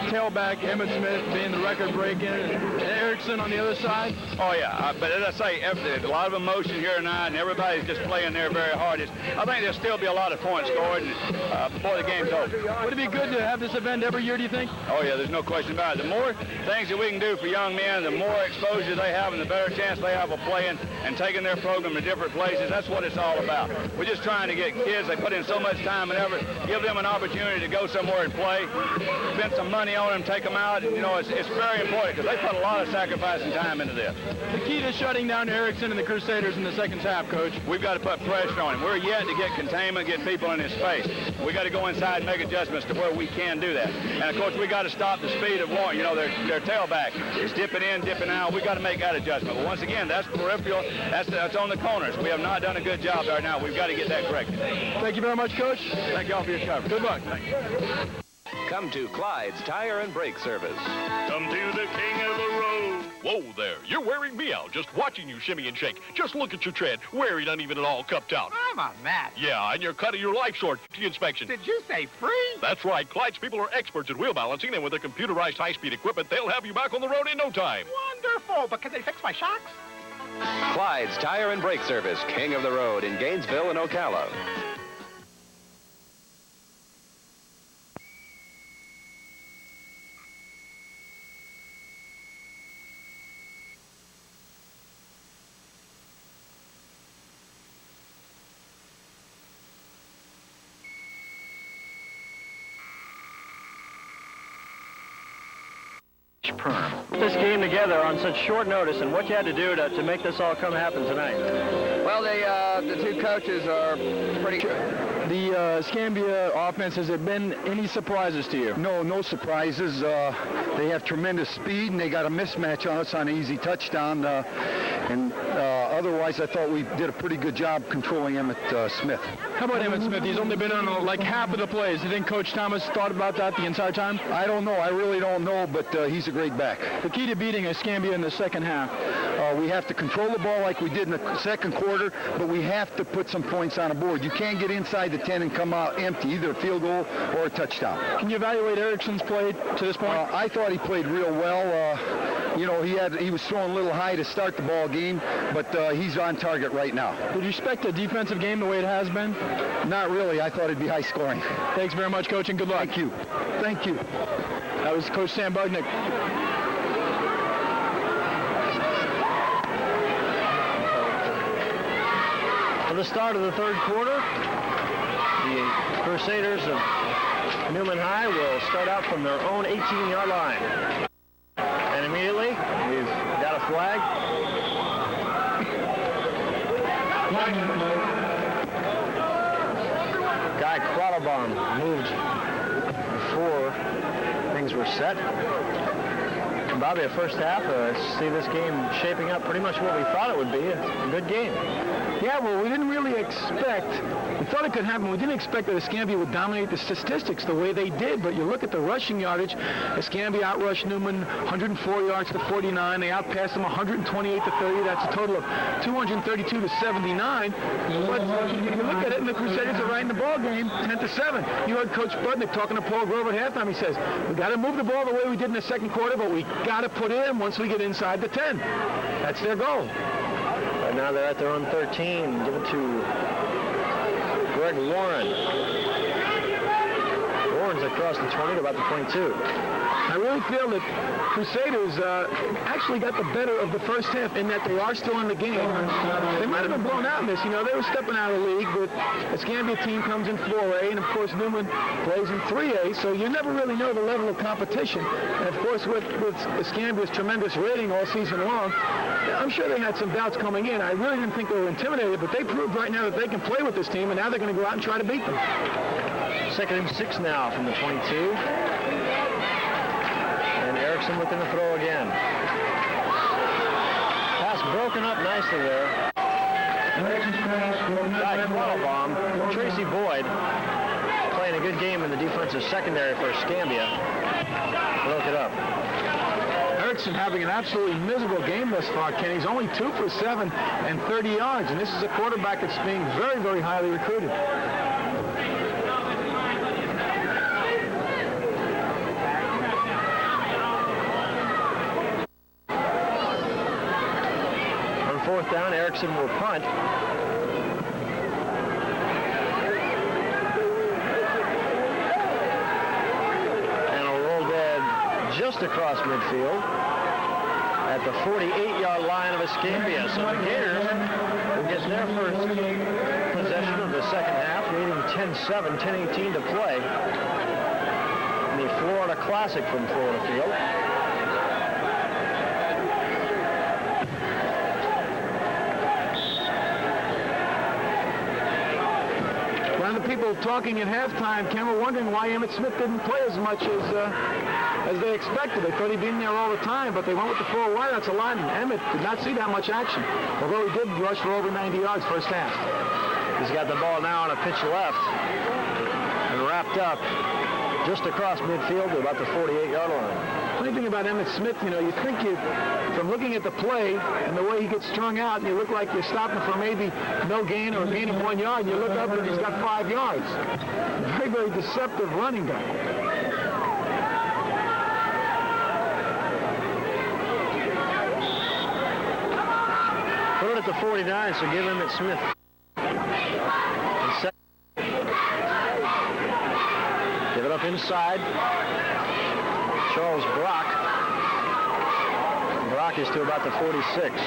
tailback Emmitt Smith being the record-breaking, and Erickson on the other side? Oh, yeah. But as I say, there's a lot of emotion here tonight, and everybody's just playing there very hard. I think there'll still be a lot of points scored before the game's over. Would it be good to have this event every year, do you think? Oh, yeah, there's no question about it. The more things that we can do for young men, the more exposure they have and the better chance they have of playing and taking their program to different places. That's what it's all about. We're just trying to get kids, they put in so much time and effort, give them an opportunity to go somewhere and play, spend some money on them, take them out, and, you know, it's very important because they put a lot of sacrifice and time into this. The key to shutting down Erickson and the Crusaders in the second half, Coach? We've got to put pressure on him. We're yet to get containment, get people in his space. We got to go inside and make adjustments to where we can do that. And of course, we got to stop the speed of Warren. You know, their tailback is dipping in, dipping out. We got to make that adjustment. But once again, that's peripheral. That's on the corners. We have not done a good job right now. We've got to get that corrected. Thank you very much, Coach. Thank you all for your coverage. Good luck. Come to Clyde's Tire and Brake Service. Come to the king of the road. Whoa there, you're wearing me out just watching you shimmy and shake. Just look at your tread, wearing uneven and all cupped out. I'm a mess. Yeah, and you're cutting your life short. Inspection. Did you say free? That's right. Clyde's people are experts at wheel balancing, and with their computerized high-speed equipment, they'll have you back on the road in no time. Wonderful, but can they fix my shocks? Clyde's Tire and Brake Service, king of the road in Gainesville and Ocala. Perm. Put this game together on such short notice, and what you had to do to make this all happen tonight. Well, the two coaches are pretty good. The Escambia offense, has there been any surprises to you? No surprises. They have tremendous speed, and they got a mismatch on us on an easy touchdown. Otherwise, I thought we did a pretty good job controlling Emmitt Smith. How about Emmitt Smith? He's only been on like half of the plays. Do you think Coach Thomas thought about that the entire time? I don't know. I really don't know, but he's a great back. The key to beating Escambia in the second half? We have to control the ball like we did in the second quarter, but we have to put some points on the board. You can't get inside the 10 and come out empty, either a field goal or a touchdown. Can you evaluate Erickson's play to this point? I thought he played real well. You know, he was throwing a little high to start the ball game, but he's on target right now. Did you expect a defensive game the way it has been? Not really. I thought it'd be high scoring. Thanks very much, Coach, and good luck. Thank you. Thank you. That was Coach Sam Bugnick. For the start of the third quarter, the Crusaders of Newman High will start out from their own 18-yard line. And immediately, we've got a flag. Guy Quattlebaum moved before things were set. Bobby, at first half, see this game shaping up pretty much what we thought it would be. A good game. Yeah, well, we didn't really expect, we thought it could happen. We didn't expect that Escambia would dominate the statistics the way they did, but you look at the rushing yardage, Escambia outrushed Newman 104 yards to 49. They outpassed them 128 to 30. That's a total of 232 to 79. But you look at it, and the Crusaders are right in the ball game, 10-7. You heard Coach Budnick talking to Paul Grover at halftime. He says, we got to move the ball the way we did in the second quarter, but we got to put it in once we get inside the 10. That's their goal. Right now they're at their own 13. Give it to Greg Warren. Warren's across the 20 to about the 22. I really feel that Crusaders actually got the better of the first half in that they are still in the game. They might have been blown out in this. You know, they were stepping out of the league, but Escambia team comes in 4A, and of course Newman plays in 3A, so you never really know the level of competition. And of course with Escambia's tremendous rating all season long, I'm sure they had some doubts coming in. I really didn't think they were intimidated, but they proved right now that they can play with this team, and now they're going to go out and try to beat them. 2nd and 6 now from the 22. And Erickson looking to throw again. Pass broken up nicely there. Bomb. Tracy Boyd playing a good game in the defensive secondary for Escambia. Broke it up. Erickson having an absolutely miserable game thus far, Ken. He's only 2 for 7 and 30 yards, and this is a quarterback that's being very, very highly recruited. On 4th down, Erickson will punt. Just across midfield at the 48-yard line of Escambia. So the Gators will get their first possession of the second half, leading 10-7, 10-18 to play in the Florida Classic from Florida Field. One of the people talking at halftime, Ken, were wondering why Emmitt Smith didn't play as much as they expected. They thought he'd be in there all the time, but they went with the 4 wideouts a lot, and Emmitt did not see that much action, although he did rush for over 90 yards first half. He's got the ball now on a pitch left and wrapped up just across midfield to about the 48-yard line. Funny thing about Emmitt Smith, you know, you think from looking at the play and the way he gets strung out, you look like you're stopping for maybe no gain or gaining 1 yard, and you look up and he's got 5 yards. Very, very deceptive running guy. Put it at the 49, so give Emmitt Smith. Give it up inside. Charles Brock. Brock is to about the 46.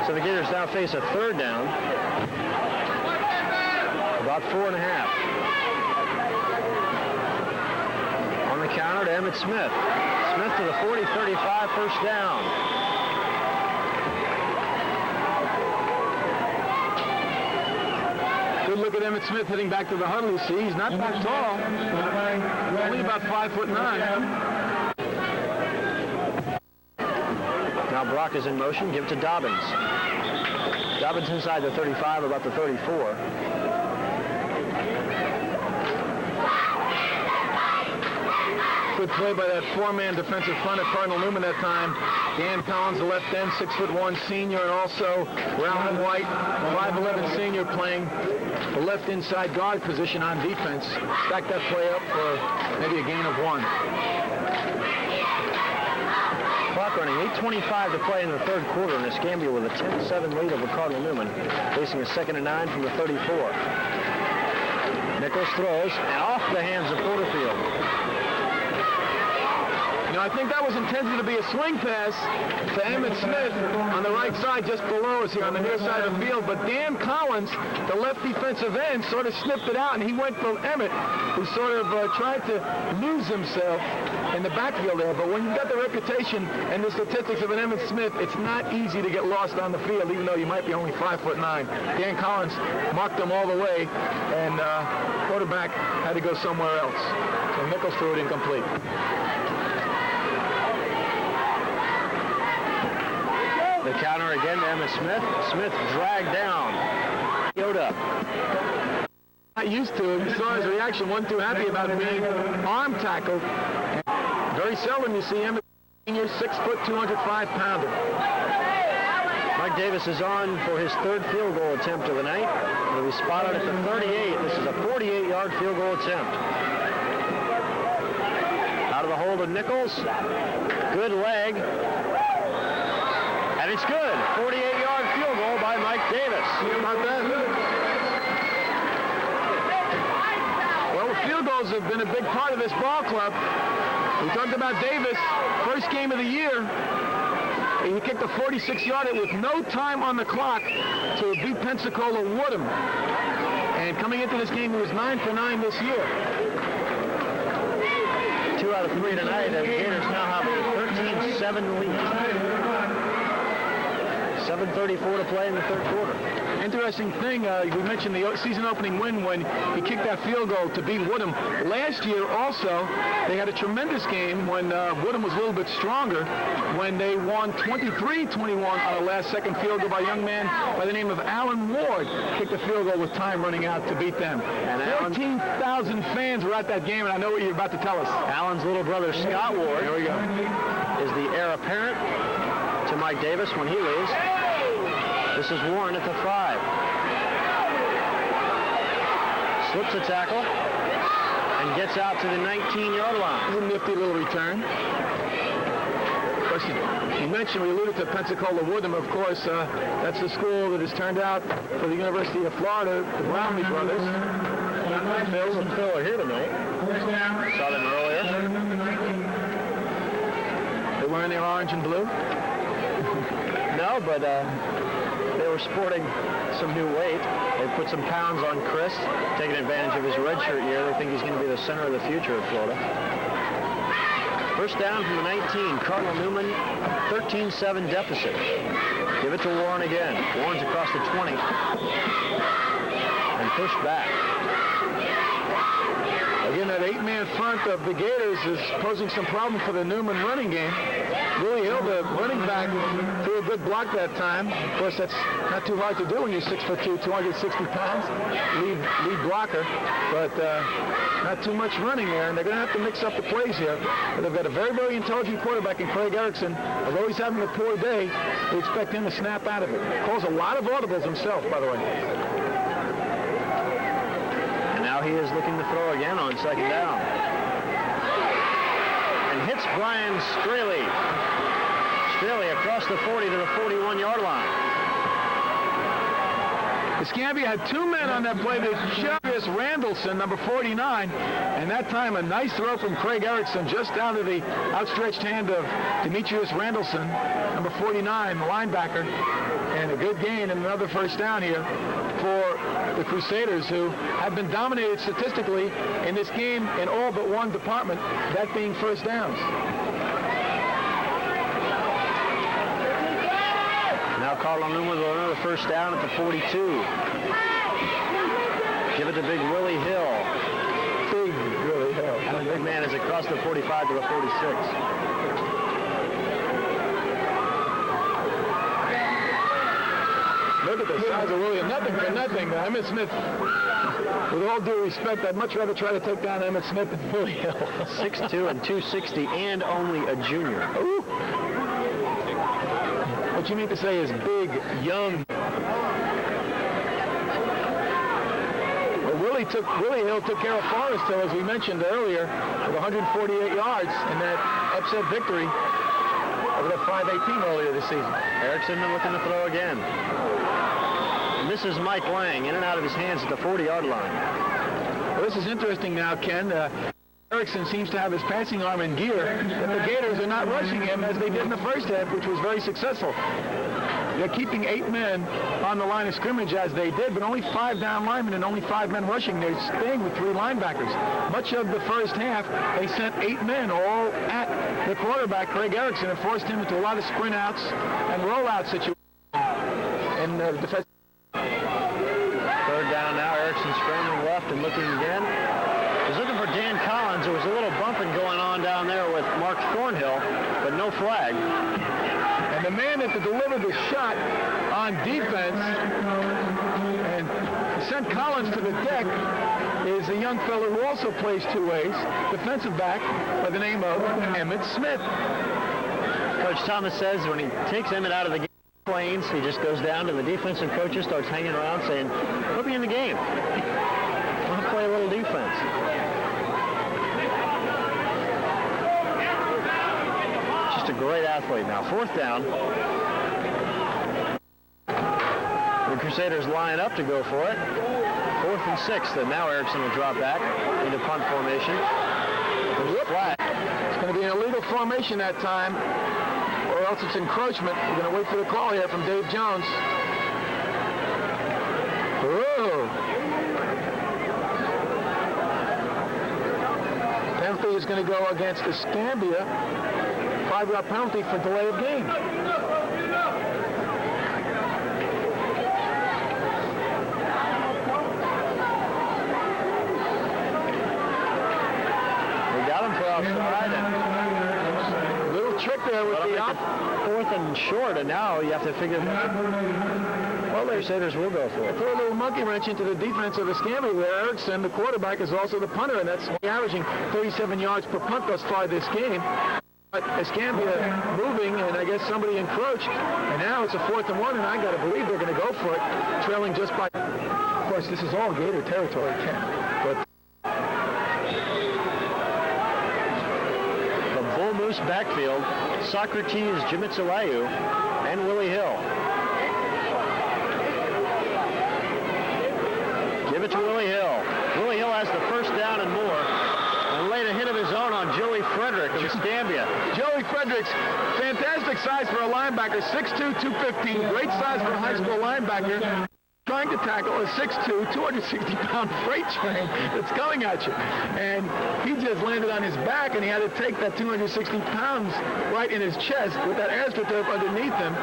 So the Gators now face a 3rd down. About 4.5. On the counter to Emmitt Smith. Smith to the 40-35, first down. Good look at Emmitt Smith hitting back to the huddle. You see, he's not that tall. Only about 5'9". Now Brock is in motion. Give it to Dobbins. Dobbins inside the 35, about the 34. Good play by that 4-man defensive front at Cardinal Newman that time. Dan Collins, the left end, 6'1" senior, and also Ralph White, 5'11" senior, playing the left inside guard position on defense. Stack that play up for maybe a gain of 1. Clock running, 8:25 to play in the 3rd quarter, and Escambia with a 10-7 lead over Cardinal Newman, facing a 2nd and 9 from the 34. Nichols throws, and off the hands of Porterfield. You Now, I think that was intended to be a swing pass to Emmitt Smith on the right side, just below us here on the near side of the field. But Dan Collins, the left defensive end, sort of snipped it out, and he went for Emmitt, who sort of tried to lose himself in the backfield there. But when you've got the reputation and the statistics of an Emmitt Smith, it's not easy to get lost on the field, even though you might be only 5'9". Dan Collins marked him all the way, and quarterback had to go somewhere else. So Nichols threw it incomplete. The counter again to Emmitt Smith. Smith dragged down Yoda. Not used to it. You saw his reaction. Wasn't too happy about being arm tackled. Very seldom you see Emmitt Sr., 6 foot, 205-pounder. Mike Davis is on for his third field goal attempt of the night. He'll be spotted at the 38. This is a 48-yard field goal attempt. Out of the hold of Nichols. Good leg. And it's good. 48-yard field goal by Mike Davis. How about that? Well, field goals have been a big part of this ball club. We talked about Davis, first game of the year. He kicked a 46-yarder with no time on the clock to beat Pensacola Woodham. And coming into this game, he was 9 for 9 this year. 2 out of 3 tonight. The Gators now have a 13-7 lead. 7:34 to play in the third quarter. Interesting thing, we mentioned the season opening win when he kicked that field goal to beat Woodham. Last year also, they had a tremendous game when Woodham was a little bit stronger, when they won 23-21 on a last-second field goal by a young man by the name of Alan Ward. Kicked the field goal with time running out to beat them. And 14,000 fans were at that game, and I know what you're about to tell us. Alan's little brother, Scott Ward, here we go, is the heir apparent to Mike Davis when he leaves. This is Warren at the 5. Slips a tackle and gets out to the 19-yard line. A nifty little return. Of course, you mentioned, we alluded to Pensacola Woodham, of course. That's the school that has turned out for the University of Florida, the Brownlee brothers. Mills and Phil are here tonight. Saw them earlier. They're wearing their orange and blue? No, but they were sporting some new weight. They put some pounds on Chris, taking advantage of his redshirt year. They think he's going to be the center of the future of Florida. First down from the 19. Cardinal Newman, 13-7 deficit. Give it to Warren again. Warren's across the 20. And pushed back. Again, that 8-man front of the Gators is posing some problem for the Newman running game. Willie Hill, the running back, threw a good block that time. Of course, that's not too hard to do when you're 6'2", 260 pounds, lead blocker. But not too much running there, and they're going to have to mix up the plays here. But they've got a very, very intelligent quarterback in Craig Erickson. Although he's having a poor day, we expect him to snap out of it. Calls a lot of audibles himself, by the way. Now he is looking to throw again on second down. And hits Brian Straley. Straley across the 40 to the 41-yard line. Escambia had 2 men on that play. Demetrius Randleson, number 49. And that time a nice throw from Craig Erickson just down to the outstretched hand of Demetrius Randleson, number 49, the linebacker. And a good gain and another first down here for the Crusaders, who have been dominated statistically in this game in all but one department, that being first downs. Now Cardinal Newman with another first down at the 42. Give it to Big Willie Hill. Big Willie Hill. And the big man is across the 45 to the 46. Look at the size of William. Nothing for nothing. Emmitt Smith, with all due respect, I'd much rather try to take down Emmitt Smith than Willie Hill. 6'2" and 260 and only a junior. Ooh. What you mean to say is big, young. Well, Willie Hill took care of Forest Hill, as we mentioned earlier, with 148 yards in that upset victory over the 5-18 earlier this season. Erickson looking to throw again. And this is Mike Lang, in and out of his hands at the 40-yard line. Well, this is interesting now, Ken. Erickson seems to have his passing arm in gear, that the Gators are not rushing him as they did in the first half, which was very successful. They're keeping 8 men on the line of scrimmage as they did, but only 5 down linemen and only 5 men rushing. They're staying with 3 linebackers. Much of the first half, they sent 8 men all at the quarterback, Craig Erickson, and forced him into a lot of sprint outs and rollout situations. And defense. Third down now. Erickson scrambling left and looking again. He's looking for Dan Collins. There was a little bumping going on down there with Mark Thornhill, but no flag. And the man that delivered the shot on defense and sent Collins to the deck is a young fellow who also plays 2 ways, defensive back by the name of Emmitt Smith. Coach Thomas says when he takes Emmitt out of the game planes, he just goes down to the defensive coaches, starts hanging around saying, put me in the game. I want to play a little defense. Just a great athlete now. 4th down. The Crusaders line up to go for it. 4th and 6th, and now Erickson will drop back into punt formation. There's a flag. It's going to be an illegal formation that time, or else it's encroachment. We're going to wait for the call here from Dave Jones. Whoa. Penalty is going to go against Escambia. 5-yard penalty for delay of game. Outside and a little trick there with the 4th and short, and now you have to figure well, the Crusaders will go for it. Throw a little monkey wrench into the defense of Escambia where Erickson, the quarterback, is also the punter, and that's averaging 37 yards per punt thus far this game. But Escambia moving, and I guess somebody encroached, and now it's a 4th and 1, and I got to believe they're going to go for it, trailing just by. Of course, this is all Gator territory, Ken. But Bull Moose backfield, Socrates, Jimitsilayu, and Willie Hill. Give it to Willie Hill. Willie Hill has the first down and more, and laid a hit of his own on Joey Frederick of Escambia. Joey Frederick's fantastic size for a linebacker, 6'2", 215, great size for a high school linebacker. Trying to tackle a 6'2", 260-pound freight train that's coming at you. And he just landed on his back, and he had to take that 260 pounds right in his chest with that astroturf underneath him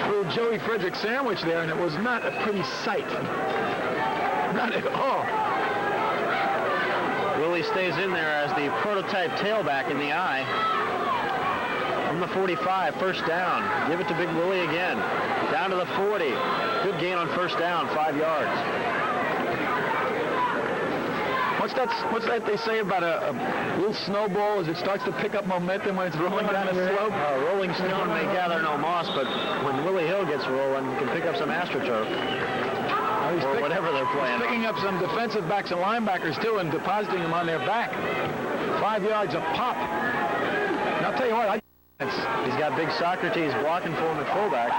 through Joey Frederick's sandwich there, and it was not a pretty sight. Not at all. Willie stays in there as the prototype tailback in the eye. From the 45, first down. Give it to Big Willie again. Down to the 40. Good gain on first down, 5 yards. What's that they say about a little snowball as it starts to pick up momentum when it's rolling down a slope? Rolling stone may gather no moss, but when Willie Hill gets rolling, you can pick up some AstroTurf. Or whatever they're playing. He's picking up some defensive backs and linebackers, too, and depositing them on their back. 5 yards a pop. And I'll tell you what, he's got Big Socrates blocking for him at fullback.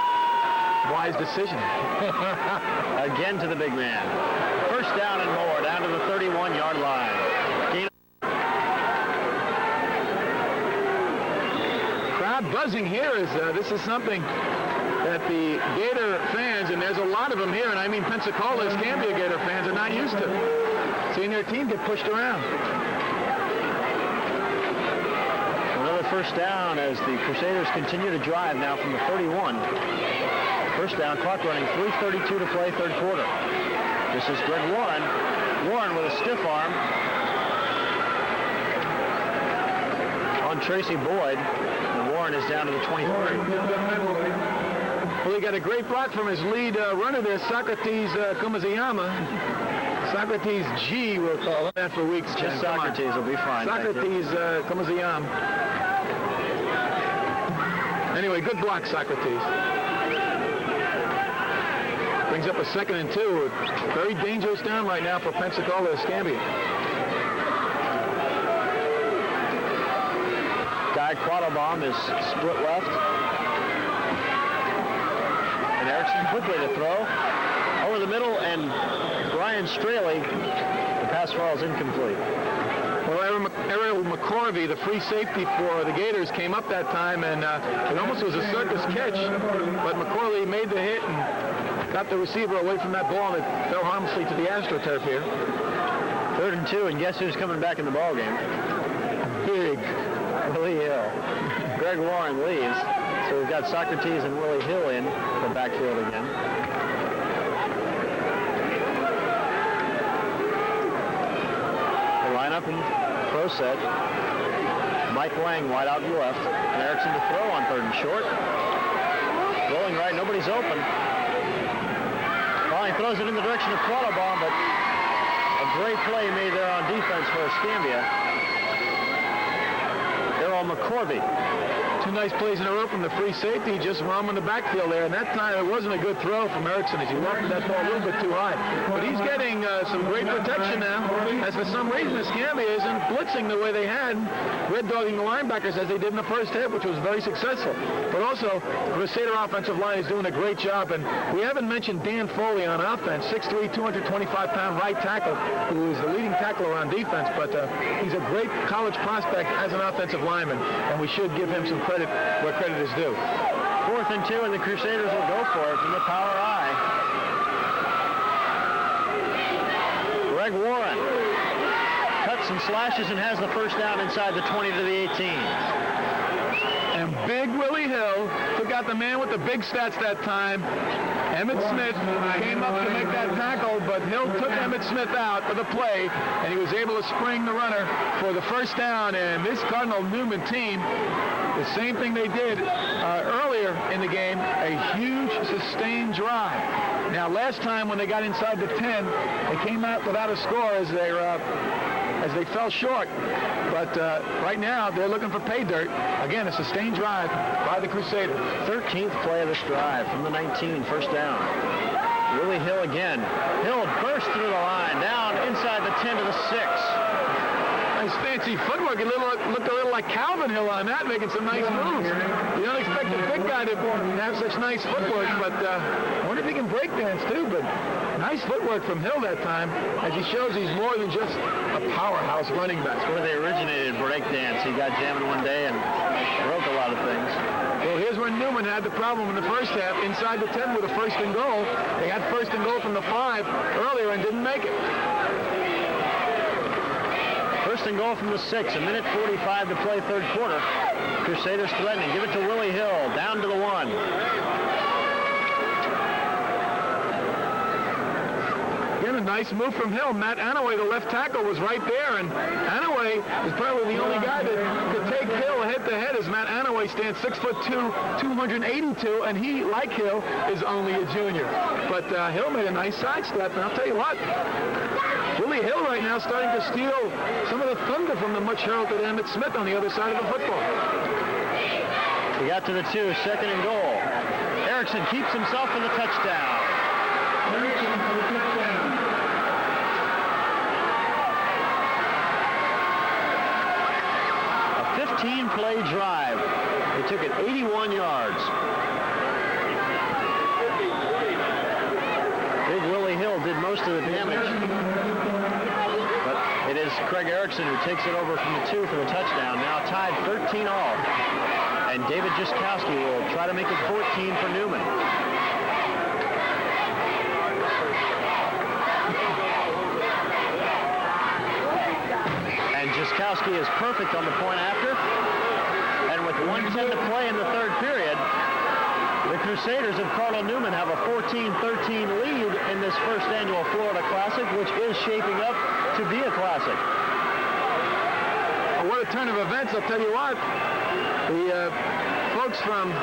Wise decision. Again to the big man. First down and more, down to the 31-yard line. Crowd buzzing here is this is something that the Gator fans, and there's a lot of them here, and I mean Pensacola, Escambia Gator fans, are not used to seeing their team get pushed around. Another first down as the Crusaders continue to drive now from the 31. First down, clock running, 3:32 to play, third quarter. This is Greg Warren. Warren with a stiff arm on Tracy Boyd. And Warren is down to the 23. Well, he got a great block from his lead runner there, Socrates Kumaziyama. Socrates G, we'll call him that for weeks. Just Socrates will be fine. Socrates Kumaziyama. Anyway, good block, Socrates. Brings up a 2nd and 2. Very dangerous down right now for Pensacola Escambia. Guy Quattlebaum is split left. And Erickson quickly to throw. Over the middle, and Brian Straley, the pass falls incomplete. Well, Errol McCorvey, the free safety for the Gators, came up that time, and it almost was a circus catch, but McCorvey made the hit and got the receiver away from that ball, and it fell harmlessly to the AstroTurf here. 3rd and 2, and guess who's coming back in the ball game? Big Willie Hill. Greg Warren leaves, so we've got Socrates and Willie Hill in the backfield again. Line up in pro set. Mike Lang wide out to the left. And Erickson to throw on 3rd and short. Rolling right, nobody's open. Finally throws it in the direction of Quattlebaum, but a great play made there on defense for Escambia. Errol McCorvey. 2 nice plays in a row from the free safety, just roaming the backfield there. And that time it wasn't a good throw from Erickson as he walked that ball a little bit too high. But he's getting some great protection now, as for some reason Escambia isn't blitzing the way they had, red dogging the linebackers as they did in the first half, which was very successful. But also, the Crusader offensive line is doing a great job. And we haven't mentioned Dan Foley on offense, 6'3", 225-pound right tackle, who is the leading tackler on defense. But he's a great college prospect as an offensive lineman, and we should give him some credit where credit is due. 4th and 2, and the Crusaders will go for it from the power I. Greg Warren cuts and slashes and has the first down inside the 20 to the 18. And big Willie Hill took out the man with the big stats that time. Emmitt Smith came up to make that tackle, but Hill took Emmitt Smith out for the play, and he was able to spring the runner for the first down. And this Cardinal Newman team, the same thing they did earlier in the game, a huge sustained drive. Now, last time when they got inside the 10, they came out without a score as they fell short. But right now, they're looking for pay dirt. Again, a sustained drive by the Crusaders. 13th play of this drive from the 19, first down. Willie Hill again. Hill burst through the line, down inside the 10 to the 6. Nice fancy footwork. It looked a little like Calvin Hill on that, making some nice moves. You don't expect a big guy to have such nice footwork, but I wonder if he can break dance too. But nice footwork from Hill that time, as he shows he's more than just a powerhouse running back. That's where they originated break dance. He got jamming one day and broke a lot of things. Well, here's where Newman had the problem in the first half. Inside the 10 with a 1st and goal. They had 1st and goal from the 5 earlier and didn't make it. 1st and goal from the 6, a minute 45 to play 3rd quarter. Crusaders threatening, give it to Willie Hill, down to the 1. Again, a nice move from Hill. Matt Anaway, the left tackle, was right there, and Anaway is probably the only guy that could take Hill head-to-head, as Matt Anaway stands 6'2", 282, and he, like Hill, is only a junior. But Hill made a nice sidestep, and I'll tell you what, Willie Hill right now starting to steal some of the thunder from the much heralded Emmitt Smith on the other side of the football. He got to the 2, 2nd and goal. Erickson keeps himself for the touchdown. A 15-play drive. They took it 81 yards. Big Willie Hill did most of the damage. But it is Craig Erickson who takes it over from the 2 for the touchdown. Now tied 13 all. And David Jaskowski will try to make it 14 for Newman. And Jaskowski is perfect on the point after. And with 1:10 to play in the 3rd period, the Crusaders of Cardinal Newman have a 14-13 lead in this first annual Florida Classic, which is shaping up to be a classic. Well, what a turn of events, I'll tell you what. The folks from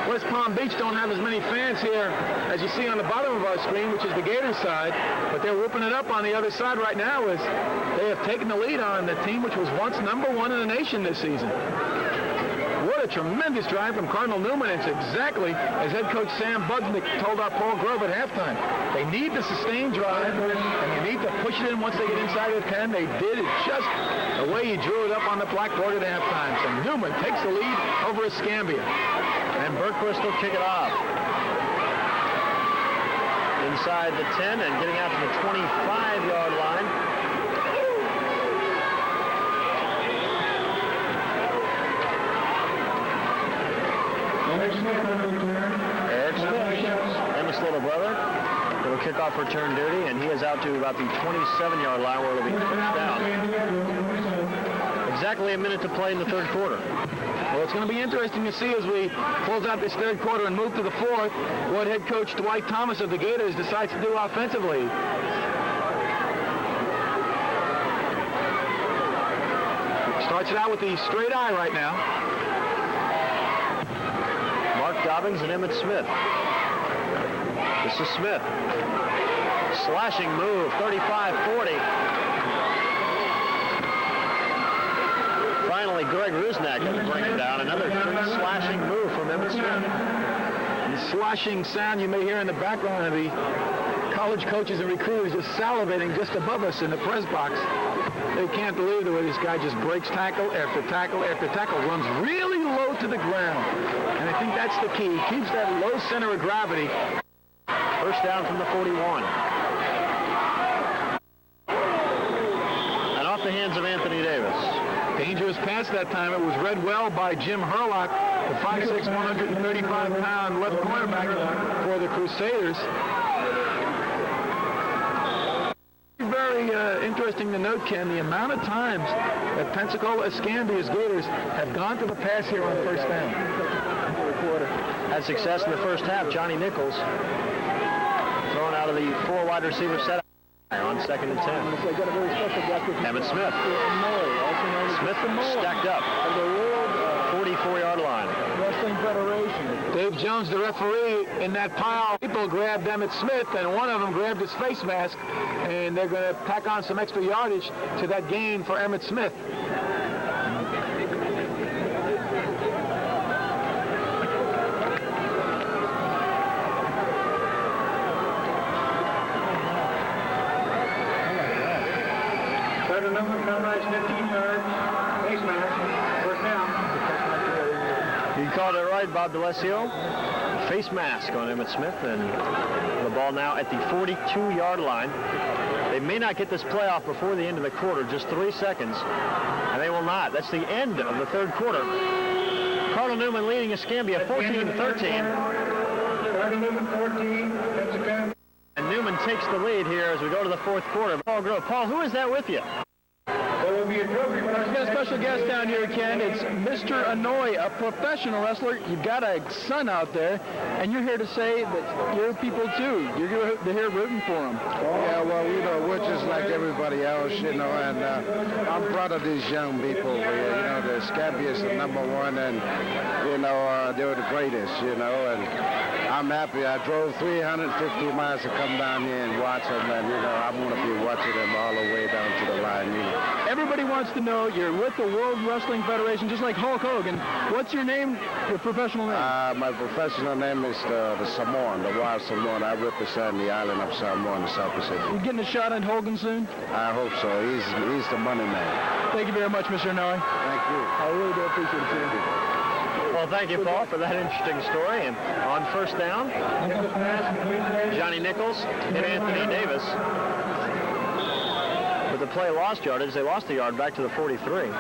West Palm Beach don't have as many fans here as you see on the bottom of our screen, which is the Gators side, but they're whooping it up on the other side right now as they have taken the lead on the team which was once #1 in the nation this season. What a tremendous drive from Cardinal Newman. It's exactly as head coach Sam Bugsnick told our Paul Grove at halftime. They need the sustained drive, and you need to push it in once they get inside the 10. They did it just the way he drew it up on the blackboard at halftime. So Newman takes the lead over Escambia. And Berquist will kick it off. Inside the 10 and getting out to the 25-yard line. kickoff return duty, and he is out to about the 27-yard line where it'll be first down. Exactly a minute to play in the third quarter. Well, it's going to be interesting to see as we close out this third quarter and move to the fourth what head coach Dwight Thomas of the Gators decides to do offensively. Starts it out with the straight eye right now. Mark Dobbins and Emmitt Smith. This is Smith. Slashing move, 35-40. Finally, Greg Rusnak can bring him down. Another slashing move from Emmitt Smith. The sloshing sound you may hear in the background of the college coaches and recruiters just salivating just above us in the press box. They can't believe the way this guy just breaks tackle after tackle after tackle, runs really low to the ground. And I think that's the key. He keeps that low center of gravity. First down from the 41. And off the hands of Anthony Davis. Dangerous pass that time. It was read well by Jim Hurlock, the 5'6", 135-pound left cornerback for the Crusaders. Very interesting to note, Ken, the amount of times that Pensacola Escambia's Gators have gone to the pass here on first down. Had success in the first half. Johnny Nichols thrown out of the 4 wide receiver set on 2nd and 10. Emmitt Smith. Smith stacked up. 44-yard line. Wrestling Federation. Dave Jones, the referee, in that pile. People grabbed Emmitt Smith, and one of them grabbed his face mask, and they're going to tack on some extra yardage to that gain for Emmitt Smith. Third and number, come right, 15 yards. Face mask. First down. You called it right, Bob DeLessio. Face mask on Emmitt Smith, and the ball now at the 42-yard line. They may not get this playoff before the end of the quarter, just 3 seconds, and they will not. That's the end of the third quarter. Cardinal Newman leading Escambia 14-13. Cardinal Newman 14, Pensacola. And Newman takes the lead here as we go to the fourth quarter. Paul Grove. Paul, who is that with you? There will be a trophy. We've got a special guest down here, Ken. It's Mr. Anoy, a professional wrestler. You've got a son out there, and you're here to say that you're people too. You're here rooting for him. Yeah, well, you know, we're just like everybody else, you know, and I'm proud of these young people. You know, the Escambia is the #1, and, you know, they were the greatest, you know, and I'm happy. I drove 350 miles to come down here and watch them, and, you know, I'm going to be watching them all the way down to the line, you know. Everybody wants to know, you're with the World Wrestling Federation, just like Hulk Hogan. What's your name, your professional name? My professional name is the Samoan, the Wild Samoan. I represent the island of Samoa in the South Pacific. You getting a shot at Hogan soon? I hope so. He's the money man. Thank you very much, Mr. Noy. Thank you. I really do appreciate it. Well, thank you, Paul, for that interesting story. And on first down, Johnny Nichols and Anthony Davis. With the play lost yardage, they lost a yard back to the 43.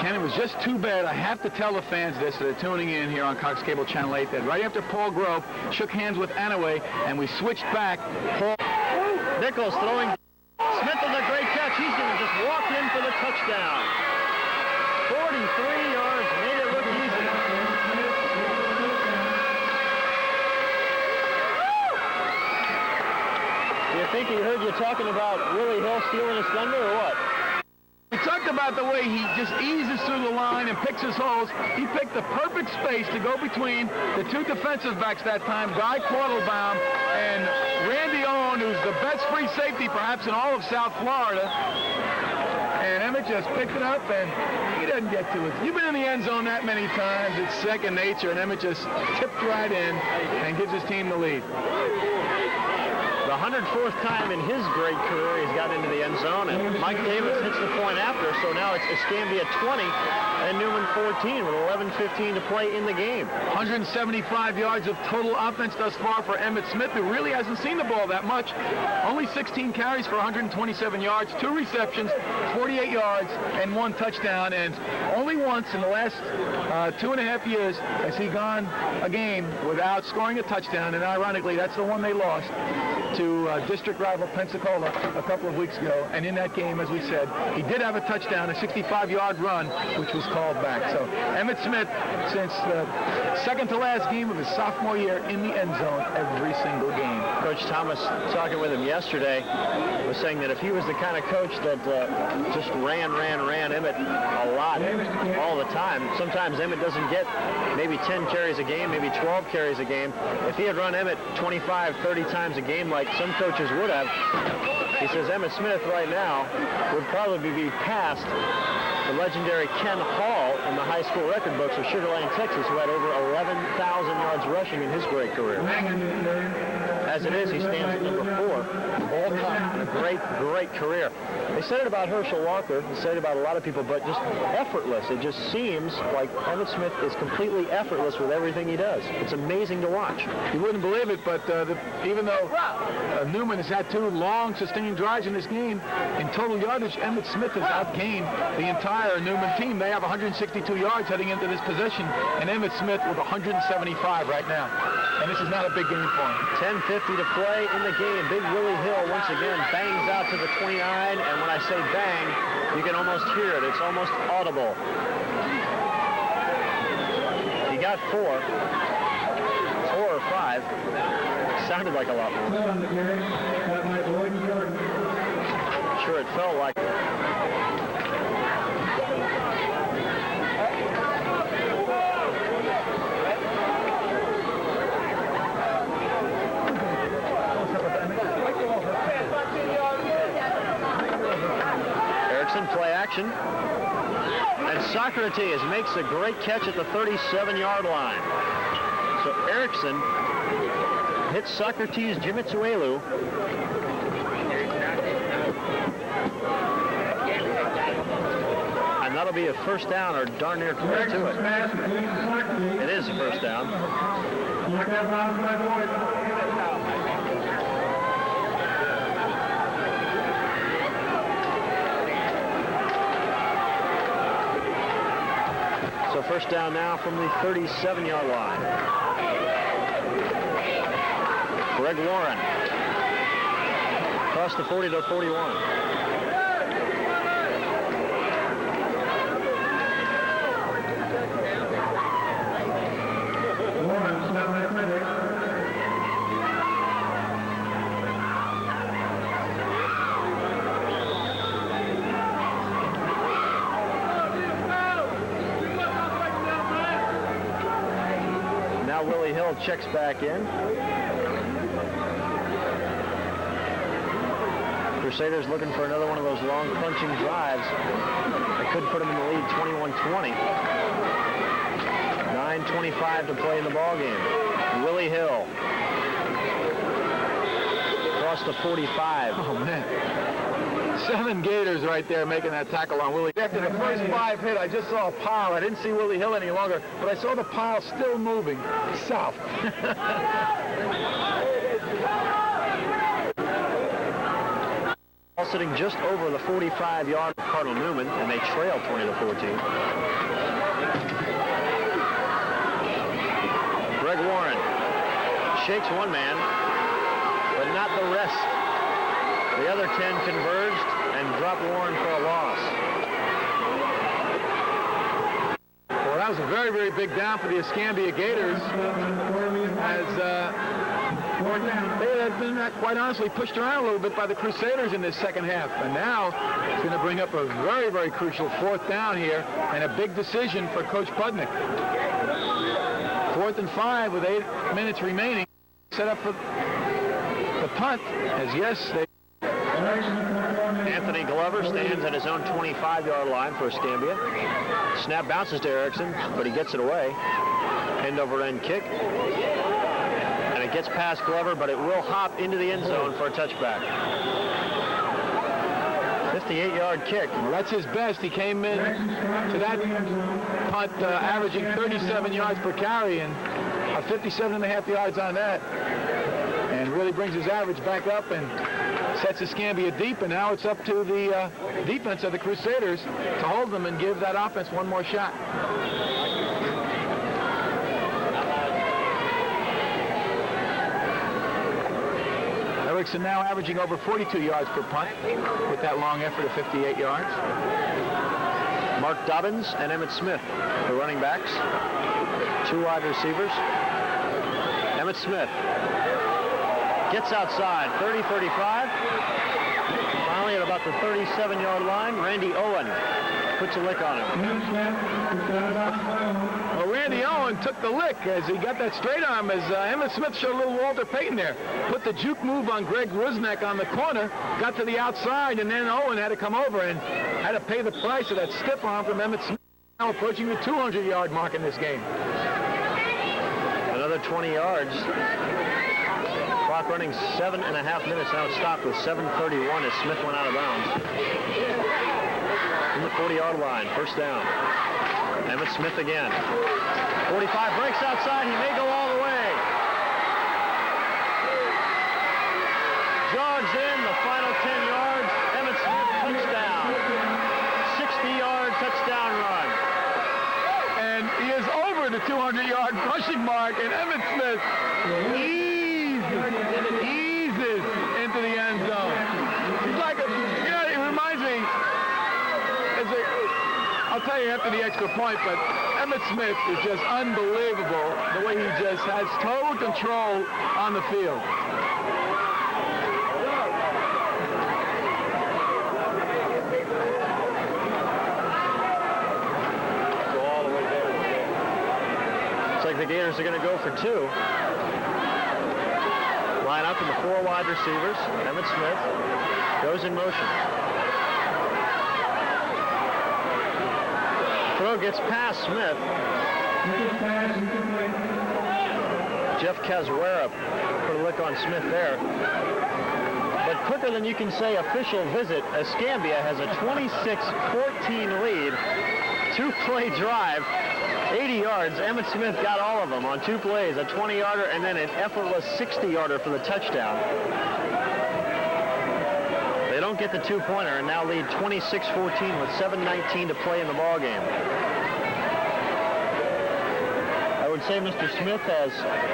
Ken, it was just too bad. I have to tell the fans this that are tuning in here on Cox Cable Channel 8 that right after Paul Grove shook hands with Anaway and we switched back, Paul Nichols throwing. Smith with a great catch. He's going to just walk in for the touchdown. 43 yards, made it look easy. Do you think he heard you talking about Willie Hill stealing his thunder or what? We talked about the way he just eases through the line and picks his holes. He picked the perfect space to go between the 2 defensive backs that time, Guy Quattlebaum and Randy Owen, who's the best free safety perhaps in all of South Florida. And Emmitt just picked it up, and he doesn't get to it. You've been in the end zone that many times. It's second nature, and Emmitt just tipped right in and gives his team the lead. The 104th time in his great career he's got into the end zone, and Mike Davis hits the point after, so now it's Escambia 20 and Newman 14 with 11:15 to play in the game. 175 yards of total offense thus far for Emmitt Smith, who really hasn't seen the ball that much. Only 16 carries for 127 yards, 2 receptions, 48 yards, and 1 touchdown. And only once in the last 2.5 years has he gone a game without scoring a touchdown, and ironically, that's the one they lost. to district rival Pensacola a couple of weeks ago, and in that game, as we said, he did have a touchdown, a 65-yard run, which was called back. So Emmitt Smith, since the second to last game of his sophomore year, in the end zone every single game. Coach Thomas, talking with him yesterday, was saying that if he was the kind of coach that just ran Emmitt a lot, all the time, sometimes Emmitt doesn't get maybe 10 carries a game, maybe 12 carries a game. If he had run Emmitt 25, 30 times a game like some coaches would have, he says Emmitt Smith right now would probably be past the legendary Ken Hall in the high school record books of Sugar Land, Texas, who had over 11,000 yards rushing in his great career. As it is, he stands at number 4 all time in a great career. They said it about Herschel Walker. They said it about a lot of people, but just effortless. It just seems like Emmitt Smith is completely effortless with everything he does. It's amazing to watch. You wouldn't believe it, but even though Newman has had 2 long, sustained drives in this game, in total yardage, Emmitt Smith has outgained the entire Newman team. They have 162 yards heading into this possession, and Emmitt Smith with 175 right now. And this is not a big game for him. 10:50 to play in the game. Big Willie Hill once again bangs out to the 29, and when I say bang, you can almost hear it. It's almost audible. He got 4 or 5. Sounded like a lot more. Sure, it felt like. Erickson, play action. And Socrates makes a great catch at the 37-yard line. So Erickson hits Socrates Jimitsuelu. And that'll be a first down, or darn near close to it. It is a first down. So first down now from the 37-yard line. Greg Warren across the 40 to 41. Willie Hill checks back in. Crusaders looking for another one of those long punching drives that could put them in the lead 21-20. 9:25 to play in the ball game. Willie Hill across the 45. Oh man. 7 Gators right there making that tackle on Willie. After the first 5 hit, I just saw a pile. I didn't see Willie Hill any longer, but I saw the pile still moving south. All sitting just over the 45-yard of Cardinal Newman, and they trail 20-14. Greg Warren shakes one man, but not the rest. The other 10 converged and dropped Warren for a loss. Well, that was a very, very big down for the Escambia Gators, as they had been, quite honestly, pushed around a little bit by the Crusaders in this second half. And now it's going to bring up a very, very crucial 4th down here and a big decision for Coach Pudnick. 4th and 5 with 8 minutes remaining. Set up for the punt, as yes, they... Anthony Glover stands at his own 25-yard line for Escambia. Snap bounces to Erickson, but he gets it away. End over end kick. And it gets past Glover, but it will hop into the end zone for a touchback. 58-yard kick. Well, that's his best. He came in to that punt averaging 37 yards per carry and 57.5 yards on that. And really brings his average back up and sets Escambia deep, and now it's up to the defense of the Crusaders to hold them and give that offense one more shot. That Erickson now averaging over 42 yards per punt with that long effort of 58 yards. Mark Dobbins and Emmitt Smith, the running backs. 2 wide receivers. Emmitt Smith gets outside, 30-35. Finally at about the 37-yard line, Randy Owen puts a lick on him. Well, Randy Owen took the lick as he got that straight arm as Emmitt Smith showed a little Walter Payton there. Put the juke move on Greg Rusnak on the corner, got to the outside, and then Owen had to come over and had to pay the price of that stiff arm from Emmitt Smith, now approaching the 200-yard mark in this game. Another 20 yards. Clock running 7.5 minutes. Now it's stopped with 7:31 as Smith went out of bounds. From the 40-yard line, first down. Emmitt Smith again. 45 breaks outside. He may go all the way. Jogs in the final 10 yards. Emmitt Smith touchdown. 60-yard touchdown run. And he is over the 200-yard rushing mark, and Emmitt Smith eases into the end zone. He's like a, you know, it reminds me, I'll tell you after the extra point, but Emmitt Smith is just unbelievable the way he just has total control on the field. Looks like the Gators are going to go for 2. Line up in the 4 wide receivers. Emmitt Smith goes in motion. Throw gets past Smith. Jeff Cazuera put a lick on Smith there. But quicker than you can say official visit, Escambia has a 26-14 lead. 2-play drive. 80 yards. Emmitt Smith got all of them on 2 plays, a 20-yarder and then an effortless 60-yarder for the touchdown. They don't get the 2-pointer and now lead 26-14 with 7:19 to play in the ballgame. I would say Mr. Smith has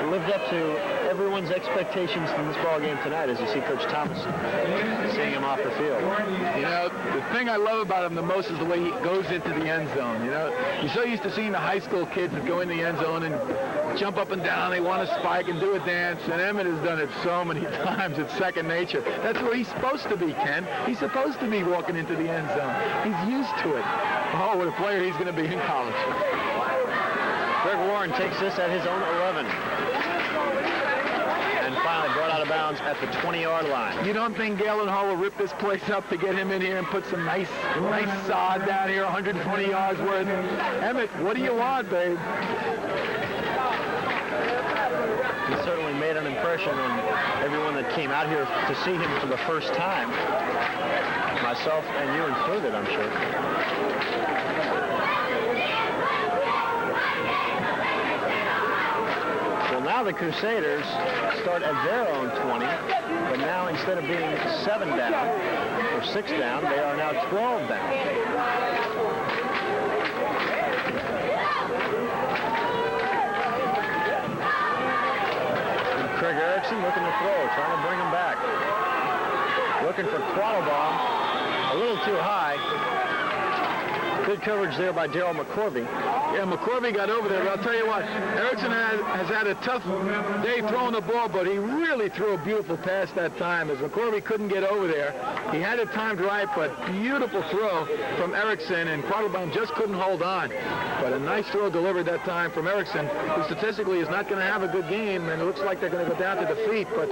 lived up to everyone's expectations in this ballgame tonight as you see Coach Thomas seeing him off the field. You know, the thing I love about him the most is the way he goes into the end zone. You know, you're so used to seeing the high school kids that go in the end zone and jump up and down. They want to spike and do a dance, and Emmitt has done it so many times. It's second nature. That's where he's supposed to be, Ken. He's supposed to be walking into the end zone. He's used to it. Oh, what a player he's going to be in college. Greg Warren takes this at his own 11. And finally brought out of bounds at the 20-yard line. You don't think Galen Hall will rip this place up to get him in here and put some nice sod down here, 120 yards worth? Emmitt, what do you want, babe? He certainly made an impression on everyone that came out here to see him for the first time. Myself and you included, I'm sure. Well, now the Crusaders start at their own 20, but now instead of being 7 down or 6 down, they are now 12 down. Craig Erickson looking to throw, trying to bring him back. Looking for Quattlebaum, a little too high. Good coverage there by Daryl McCorvey. Yeah, McCorvey got over there, but I'll tell you what, Erickson has had a tough day throwing the ball, but he really threw a beautiful pass that time as McCorvey couldn't get over there. He had it timed right, but beautiful throw from Erickson, and Quattlebaum just couldn't hold on. But a nice throw delivered that time from Erickson, who statistically is not going to have a good game, and it looks like they're going to go down to defeat, but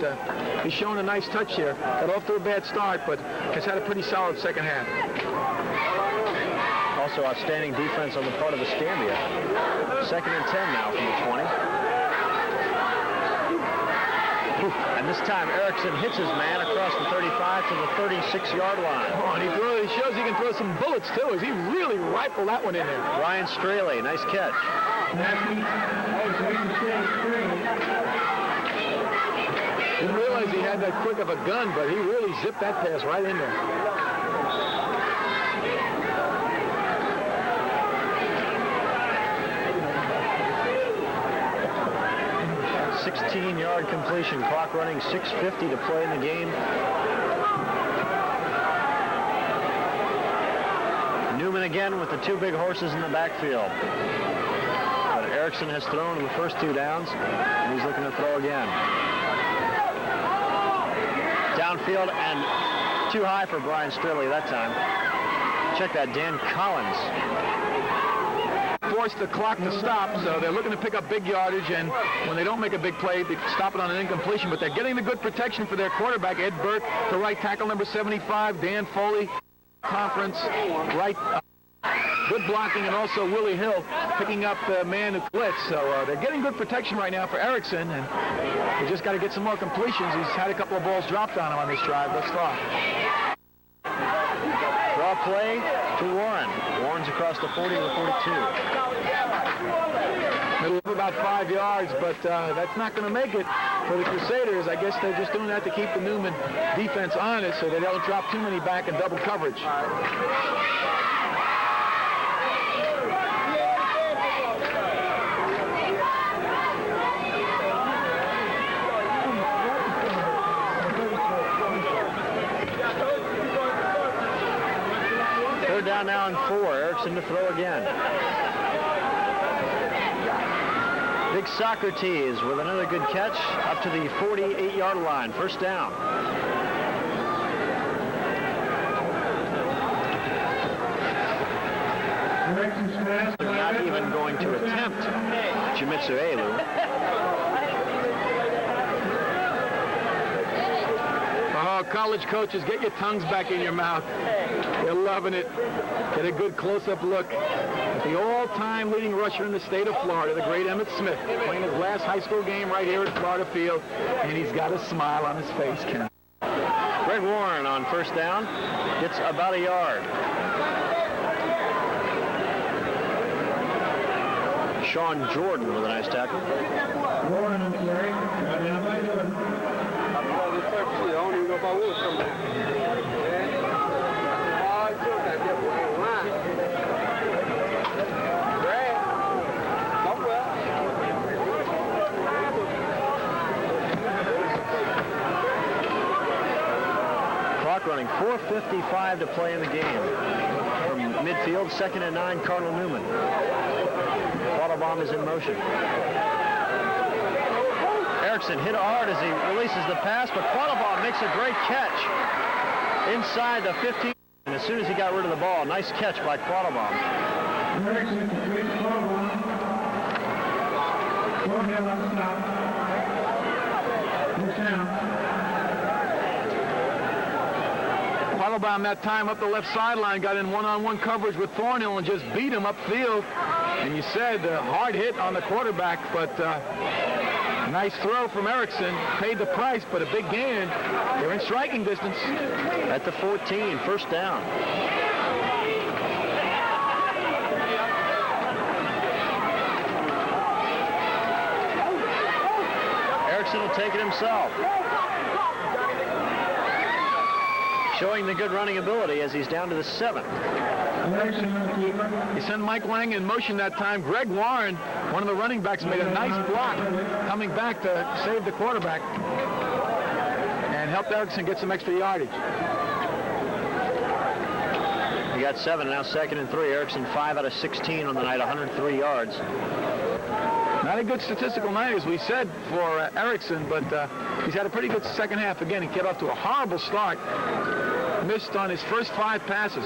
he's showing a nice touch here. Got off to a bad start, but has had a pretty solid second half. Also outstanding defense on the part of Escambia. 2nd and 10 now from the 20. And this time Erickson hits his man across the 35 to the 36-yard line. Oh, and he shows he can throw some bullets too, as he really rifled that one in there. Ryan Straley, nice catch. Didn't realize he had that quick of a gun, but he really zipped that pass right in there. 16-yard completion. Clock running, 6:50 to play in the game. Newman again with the two big horses in the backfield. But Erickson has thrown in the first 2 downs, and he's looking to throw again. Downfield and too high for Brian Stridley that time. Check that, Dan Collins. Force the clock to stop, so they're looking to pick up big yardage, and when they don't make a big play, they stop it on an incompletion, but they're getting the good protection for their quarterback, Ed Burke, the right tackle, number 75, Dan Foley, conference, right, good blocking, and also Willie Hill picking up the man who blitz, so they're getting good protection right now for Erickson, and we just got to get some more completions. He's had a couple of balls dropped on him on this drive thus far. Draw play to Warren. Warren's across the 40 to the 42. Middle of about 5 yards, but that's not going to make it for the Crusaders. I guess they're just doing that to keep the Newman defense honest so they don't drop too many back in double coverage. Third down now and 4. Erickson to throw again. Big Socrates with another good catch up to the 48-yard line. First down. Not even going to attempt Jimitsu Elu. Oh, college coaches, get your tongues back in your mouth. They're loving it. Get a good close-up look at the all-time leading rusher in the state of Florida, the great Emmitt Smith, playing his last high school game right here at Florida Field, and he's got a smile on his face, Ken. Greg Warren on first down gets about a yard. Sean Jordan with a nice tackle. Warren on carry. Clock running, 4:55 to play in the game. From midfield, 2nd and 9, Cardinal Newman. Bomb is in motion. Erickson hit hard as he releases the pass, but Quattlebaum makes a great catch inside the 15. And as soon as he got rid of the ball, nice catch by Quattlebaum. Erickson completes Quattlebaum. 4 down on stop. First down. Quattlebaum that time up the left sideline, got in one-on-one coverage with Thornhill and just beat him upfield. And you said hard hit on the quarterback, but nice throw from Erickson. Paid the price, but a big gain. They're in striking distance. At the 14, first down. Erickson will take it himself. Showing the good running ability as he's down to the 7th. He sent Mike Lang in motion that time. Greg Warren, one of the running backs, made a nice block coming back to save the quarterback and helped Erickson get some extra yardage. He got 7, now 2nd and 3. Erickson 5 out of 16 on the night, 103 yards. Not a good statistical night, as we said, for Erickson, but he's had a pretty good second half. Again, he got off to a horrible start. Missed on his first 5 passes.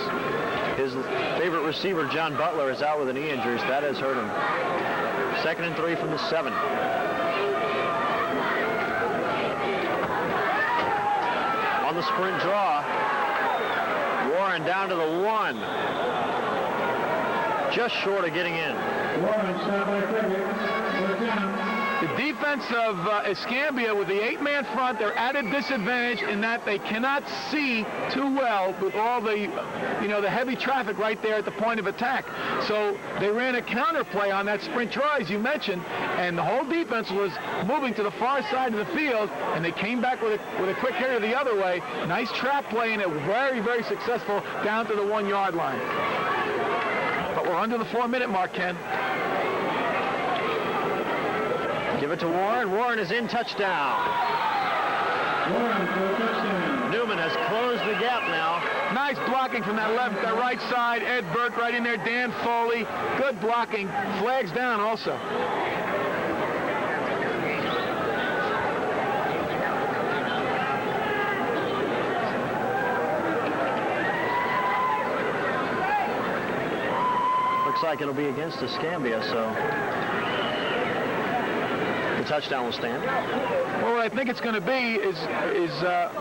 His favorite receiver, John Butler, is out with a knee injury, so that has hurt him. 2nd and 3 from the 7. On the sprint draw, Warren down to the 1. Just short of getting in. Warren stopped by Frederick. First down. The defense of Escambia with the 8-man front, they're at a disadvantage in that they cannot see too well with all the, the heavy traffic right there at the point of attack. So they ran a counter play on that sprint draw, as you mentioned, and the whole defense was moving to the far side of the field, and they came back with a quick hitter the other way. Nice trap play, and it was very, very successful down to the 1-yard line. But we're under the 4-minute mark, Ken. Give it to Warren. Warren is in, touchdown. Newman has closed the gap now. Nice blocking from that right side. Ed Burke right in there. Dan Foley. Good blocking. Flags down also. Looks like it'll be against Escambia, so the touchdown will stand. Well, what I think it's going to be is a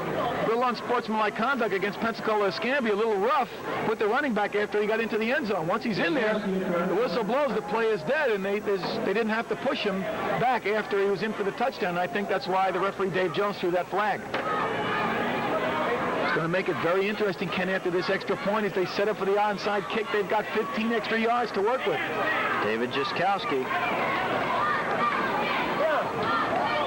little unsportsmanlike conduct against Pensacola Escambia, a little rough with the running back after he got into the end zone. Once he's in there, the whistle blows, the play is dead, and they didn't have to push him back after he was in for the touchdown. And I think that's why the referee, Dave Jones, threw that flag. It's going to make it very interesting, Ken, after this extra point as they set up for the onside kick. They've got 15 extra yards to work with. David Jaskowski.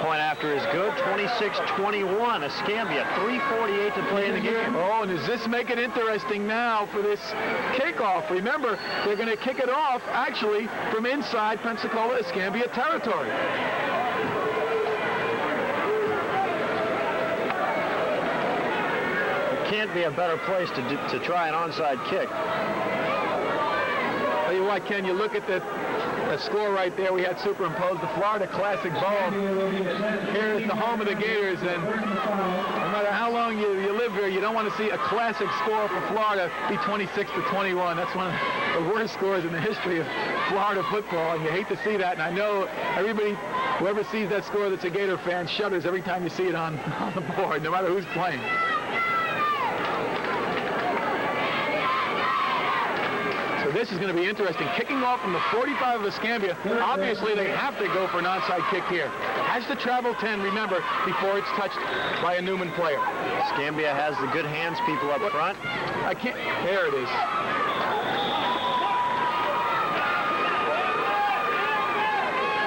Point after is good, 26-21, Escambia, 3:48 to play in the game. Oh, and does this make it interesting now for this kickoff? Remember, they're going to kick it off, actually, from inside Pensacola Escambia territory. Can't be a better place to try an onside kick. Tell you what, Ken, you look at the score right there. We had superimposed the Florida Classic Bowl here at the home of the Gators, and no matter how long you live here, you don't want to see a classic score for Florida be 26-21. That's one of the worst scores in the history of Florida football, and you hate to see that. And I know everybody, whoever sees that score that's a Gator fan, shudders every time you see it on the board, no matter who's playing. So this is going to be interesting. Kicking off from the 45 of Escambia. Obviously, they have to go for an onside kick here. Has to travel 10, remember, before it's touched by a Newman player. Escambia has the good hands people up front. I can't. There it is.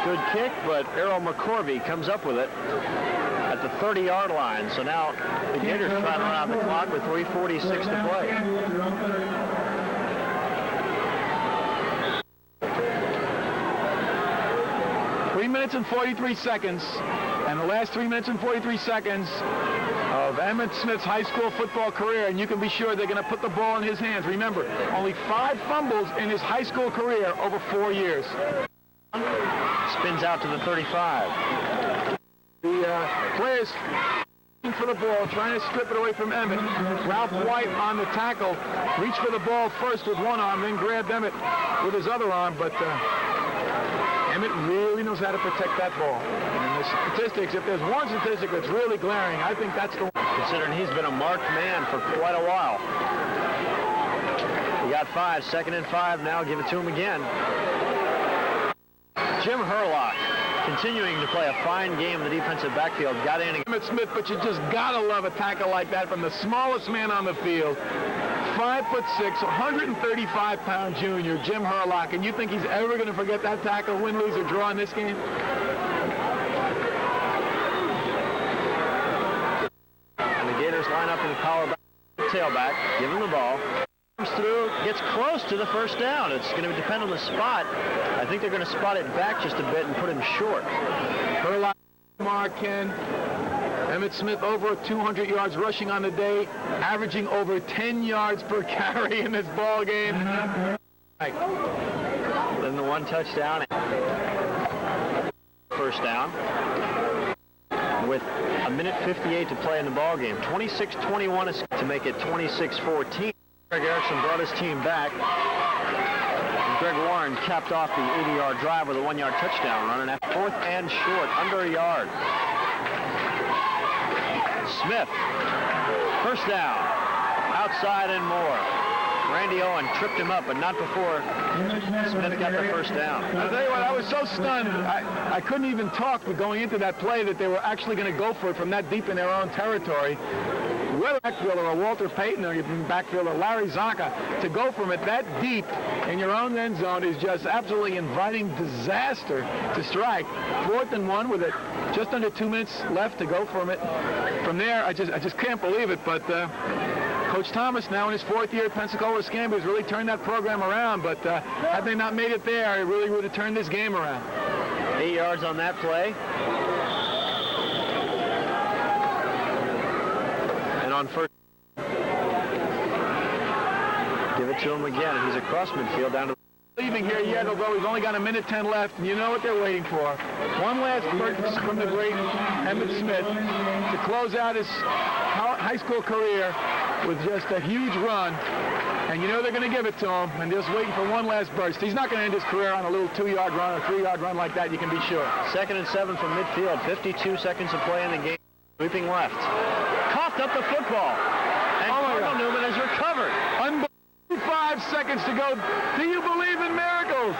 Good kick, but Errol McCorvey comes up with it at the 30-yard line. So now the Gators try to run out the clock with 3:46 to play. 3 minutes and 43 seconds, and the last 3 minutes and 43 seconds of Emmitt Smith's high school football career, and you can be sure they're going to put the ball in his hands. Remember, only 5 fumbles in his high school career over 4 years. Spins out to the 35. The players for the ball, trying to strip it away from Emmitt. Ralph White on the tackle, reached for the ball first with one arm, then grabbed Emmitt with his other arm, but Emmitt really knows how to protect that ball. And the statistics, if there's one statistic that's really glaring, I think that's the one. Considering he's been a marked man for quite a while. We got 5, 2nd and 5 now. Give it to him again. Jim Herlock continuing to play a fine game in the defensive backfield. Got in. Emmitt Smith, but you just gotta love a tackle like that from the smallest man on the field. 5'6", 135-pound junior, Jim Herlock, and you think he's ever going to forget that tackle, win, lose, or draw in this game? And the Gators line up in the power back, tailback, give him the ball. Comes through, gets close to the first down. It's going to depend on the spot. I think they're going to spot it back just a bit and put him short. Herlock, Mark, Ken. Emmitt Smith over 200 yards rushing on the day, averaging over 10 yards per carry in this ball game. Then the one touchdown. First down. With a minute 58 to play in the ball game. 26-21 is to make it 26-14. Craig Erickson brought his team back. And Greg Warren capped off the 80-yard drive with a 1-yard touchdown run, and at 4th and short, under a yard. Smith, first down, outside and more. Randy Owen tripped him up, but not before Smith got the first down. I'll tell you what, I was so stunned. I couldn't even talk going into that play that they were actually going to go for it from that deep in their own territory. Whether backfielder or Walter Payton or even backfielder Larry Zonka, to go from it that deep in your own end zone is just absolutely inviting disaster to strike. 4th and 1 with it just under 2 minutes left to go from it. From there, I just can't believe it, but Coach Thomas, now in his 4th year at Pensacola Escambia, has really turned that program around, but had they not made it there, it really would have turned this game around. 8 yards on that play. And on first, give it to him again, and he's across midfield down to leaving here yet, although we've only got a minute 10 left, and you know what they're waiting for. One last burst from the great Emmitt Smith to close out his high school career with just a huge run. And you know they're going to give it to him, and just waiting for one last burst. He's not going to end his career on a little 2-yard run or 3-yard run like that, you can be sure. 2nd and 7 from midfield, 52 seconds to play in the game. Sweeping left. Coughed up the football. And Cardinal Newman has recovered. 5 seconds to go. Do you believe in miracles?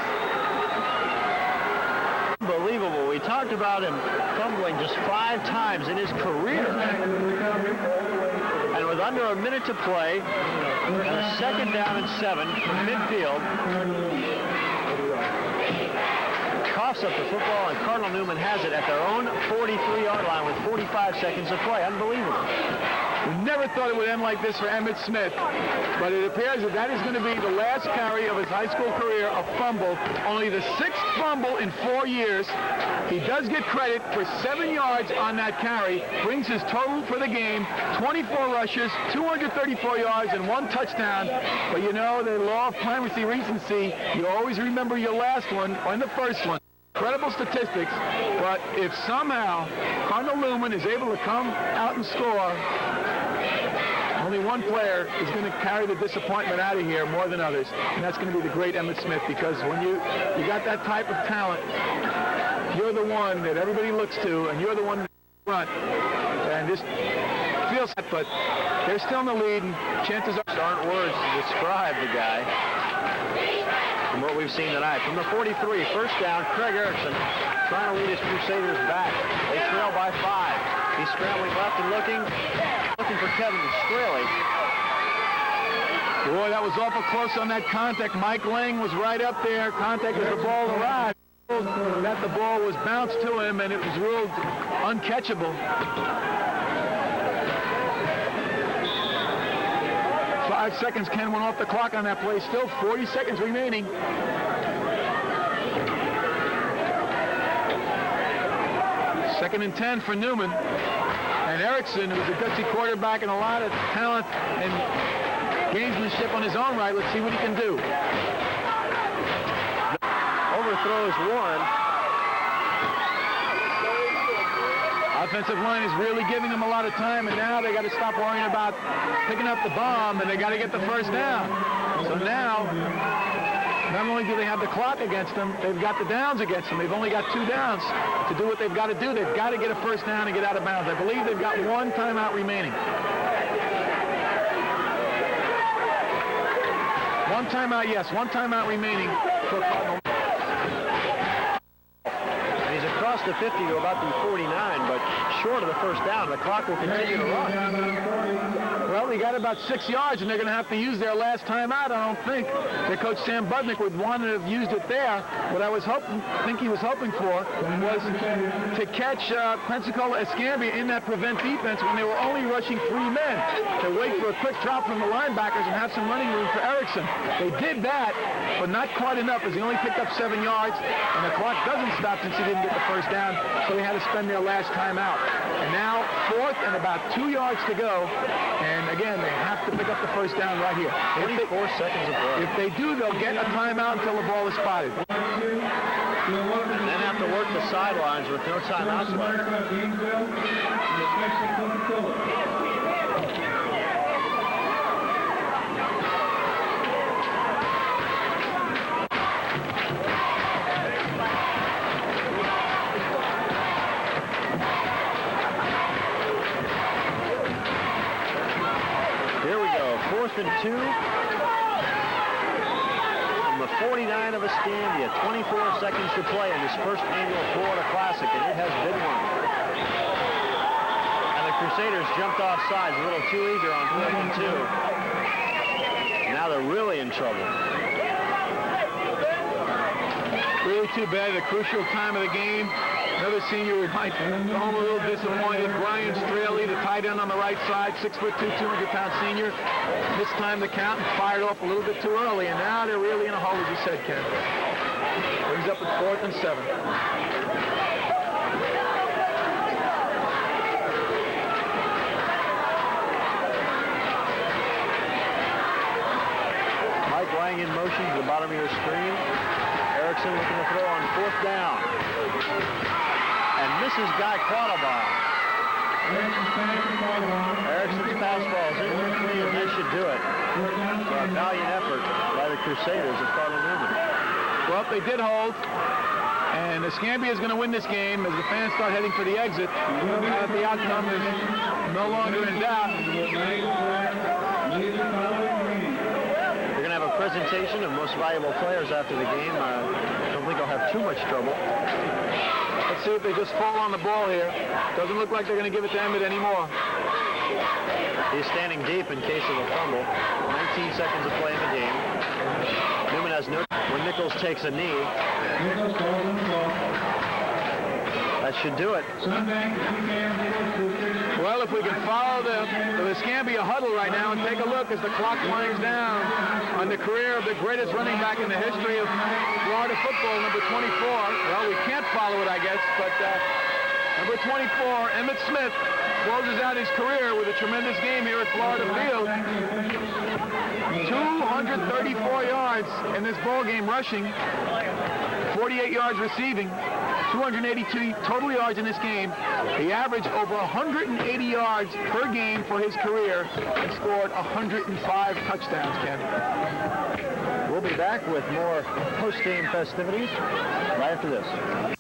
Unbelievable. We talked about him fumbling just 5 times in his career. And with under a minute to play, and a 2nd down and 7 from midfield, coughs up the football, and Cardinal Newman has it at their own 43-yard line with 45 seconds to play. Unbelievable. We never thought it would end like this for Emmitt Smith, but it appears that that is going to be the last carry of his high school career, a fumble. Only the 6th fumble in 4 years. He does get credit for 7 yards on that carry, brings his total for the game, 24 rushes, 234 yards, and 1 touchdown. But you know, the law of primacy recency, you always remember your last one and the first one. Incredible statistics, but if somehow Cardinal Newman is able to come out and score, only one player is going to carry the disappointment out of here more than others, and that's going to be the great Emmitt Smith, because when you got that type of talent, you're the one that everybody looks to, and you're the one in front, and this feels that, but they're still in the lead, and chances aren't words to describe the guy. From what we've seen tonight. From the 43, first down, Craig Erickson trying to lead his Crusaders back. They trail by 5. He's scrambling left and looking for Kevin Straley. Boy, that was awful close on that contact. Mike Lang was right up there. Contact as the ball arrived. That the ball was bounced to him, and it was ruled uncatchable. 5 seconds, Ken, went off the clock on that play. Still 40 seconds remaining. Second and 10 for Newman. And Erickson, who's a gutsy quarterback and a lot of talent and gamesmanship on his own right, let's see what he can do. Overthrows one. Offensive line is really giving them a lot of time, and now they got to stop worrying about picking up the bomb, and they got to get the first down. So now, not only do they have the clock against them, they've got the downs against them. They've only got 2 downs to do what they've got to do. They've got to get a first down and get out of bounds. I believe they've got 1 timeout remaining. 1 timeout, yes, 1 timeout remaining for Cardinal. Across the 50 to about the 49, but short of the first down. The clock will continue to run. Well, they got about 6 yards, and they're going to have to use their last timeout, I don't think. Their coach Sam Budnick would want to have used it there. What I was think he was hoping for was to catch Pensacola Escambia in that prevent defense when they were only rushing 3 men, to wait for a quick drop from the linebackers and have some running room for Erickson. They did that, but not quite enough, as he only picked up 7 yards, and the clock doesn't stop since he didn't get the first down, so they had to spend their last timeout. And now 4th and about 2 yards to go, and again, they have to pick up the first down right here. 44 seconds of play. If they do, they'll get a timeout until the ball is spotted. And then have to work the sidelines with no timeouts left. Here we go, 4th and 2 from the 49 of Escambia. 24 seconds to play in this first annual Florida Classic, and it has been one. And the Crusaders jumped off sides a little too eager on 4th and 2. Now they're really in trouble. Really too bad, the crucial time of the game. Another senior who might go home a little disappointed. Brian Straley, the tight end on the right side, 6'2", 200-pound senior. This time the count fired off a little bit too early, and now they're really in a hole, as you said, Ken. Brings up at 4th and 7. Mike Lang in motion to the bottom of your screen. Erickson looking to throw on 4th down. And misses Guy Quattlebaum. Erickson's pass ball is incomplete, and this should do it. A valiant effort by the Crusaders of Cardinal Newman. Well, they did hold, and Escambia is going to win this game as the fans start heading for the exit. Now that the outcome is no longer in doubt. We're going to have a presentation of most valuable players after the game. I don't think I'll have too much trouble. Let's see if they just fall on the ball here. Doesn't look like they're going to give it to Emmitt anymore. He's standing deep in case of a fumble. 19 seconds of play in the game. Newman has no... When Nichols takes a knee. That should do it. Well, if we can follow the Escambia huddle right now and take a look as the clock winds down on the career of the greatest running back in the history of Florida football, number 24. Well, we can't follow it, I guess, but number 24, Emmitt Smith, closes out his career with a tremendous game here at Florida Field. 234 yards in this ball game rushing, 48 yards receiving, 282 total yards in this game. He averaged over 180 yards per game for his career and scored 105 touchdowns, Ken. We'll be back with more post-game festivities right after this.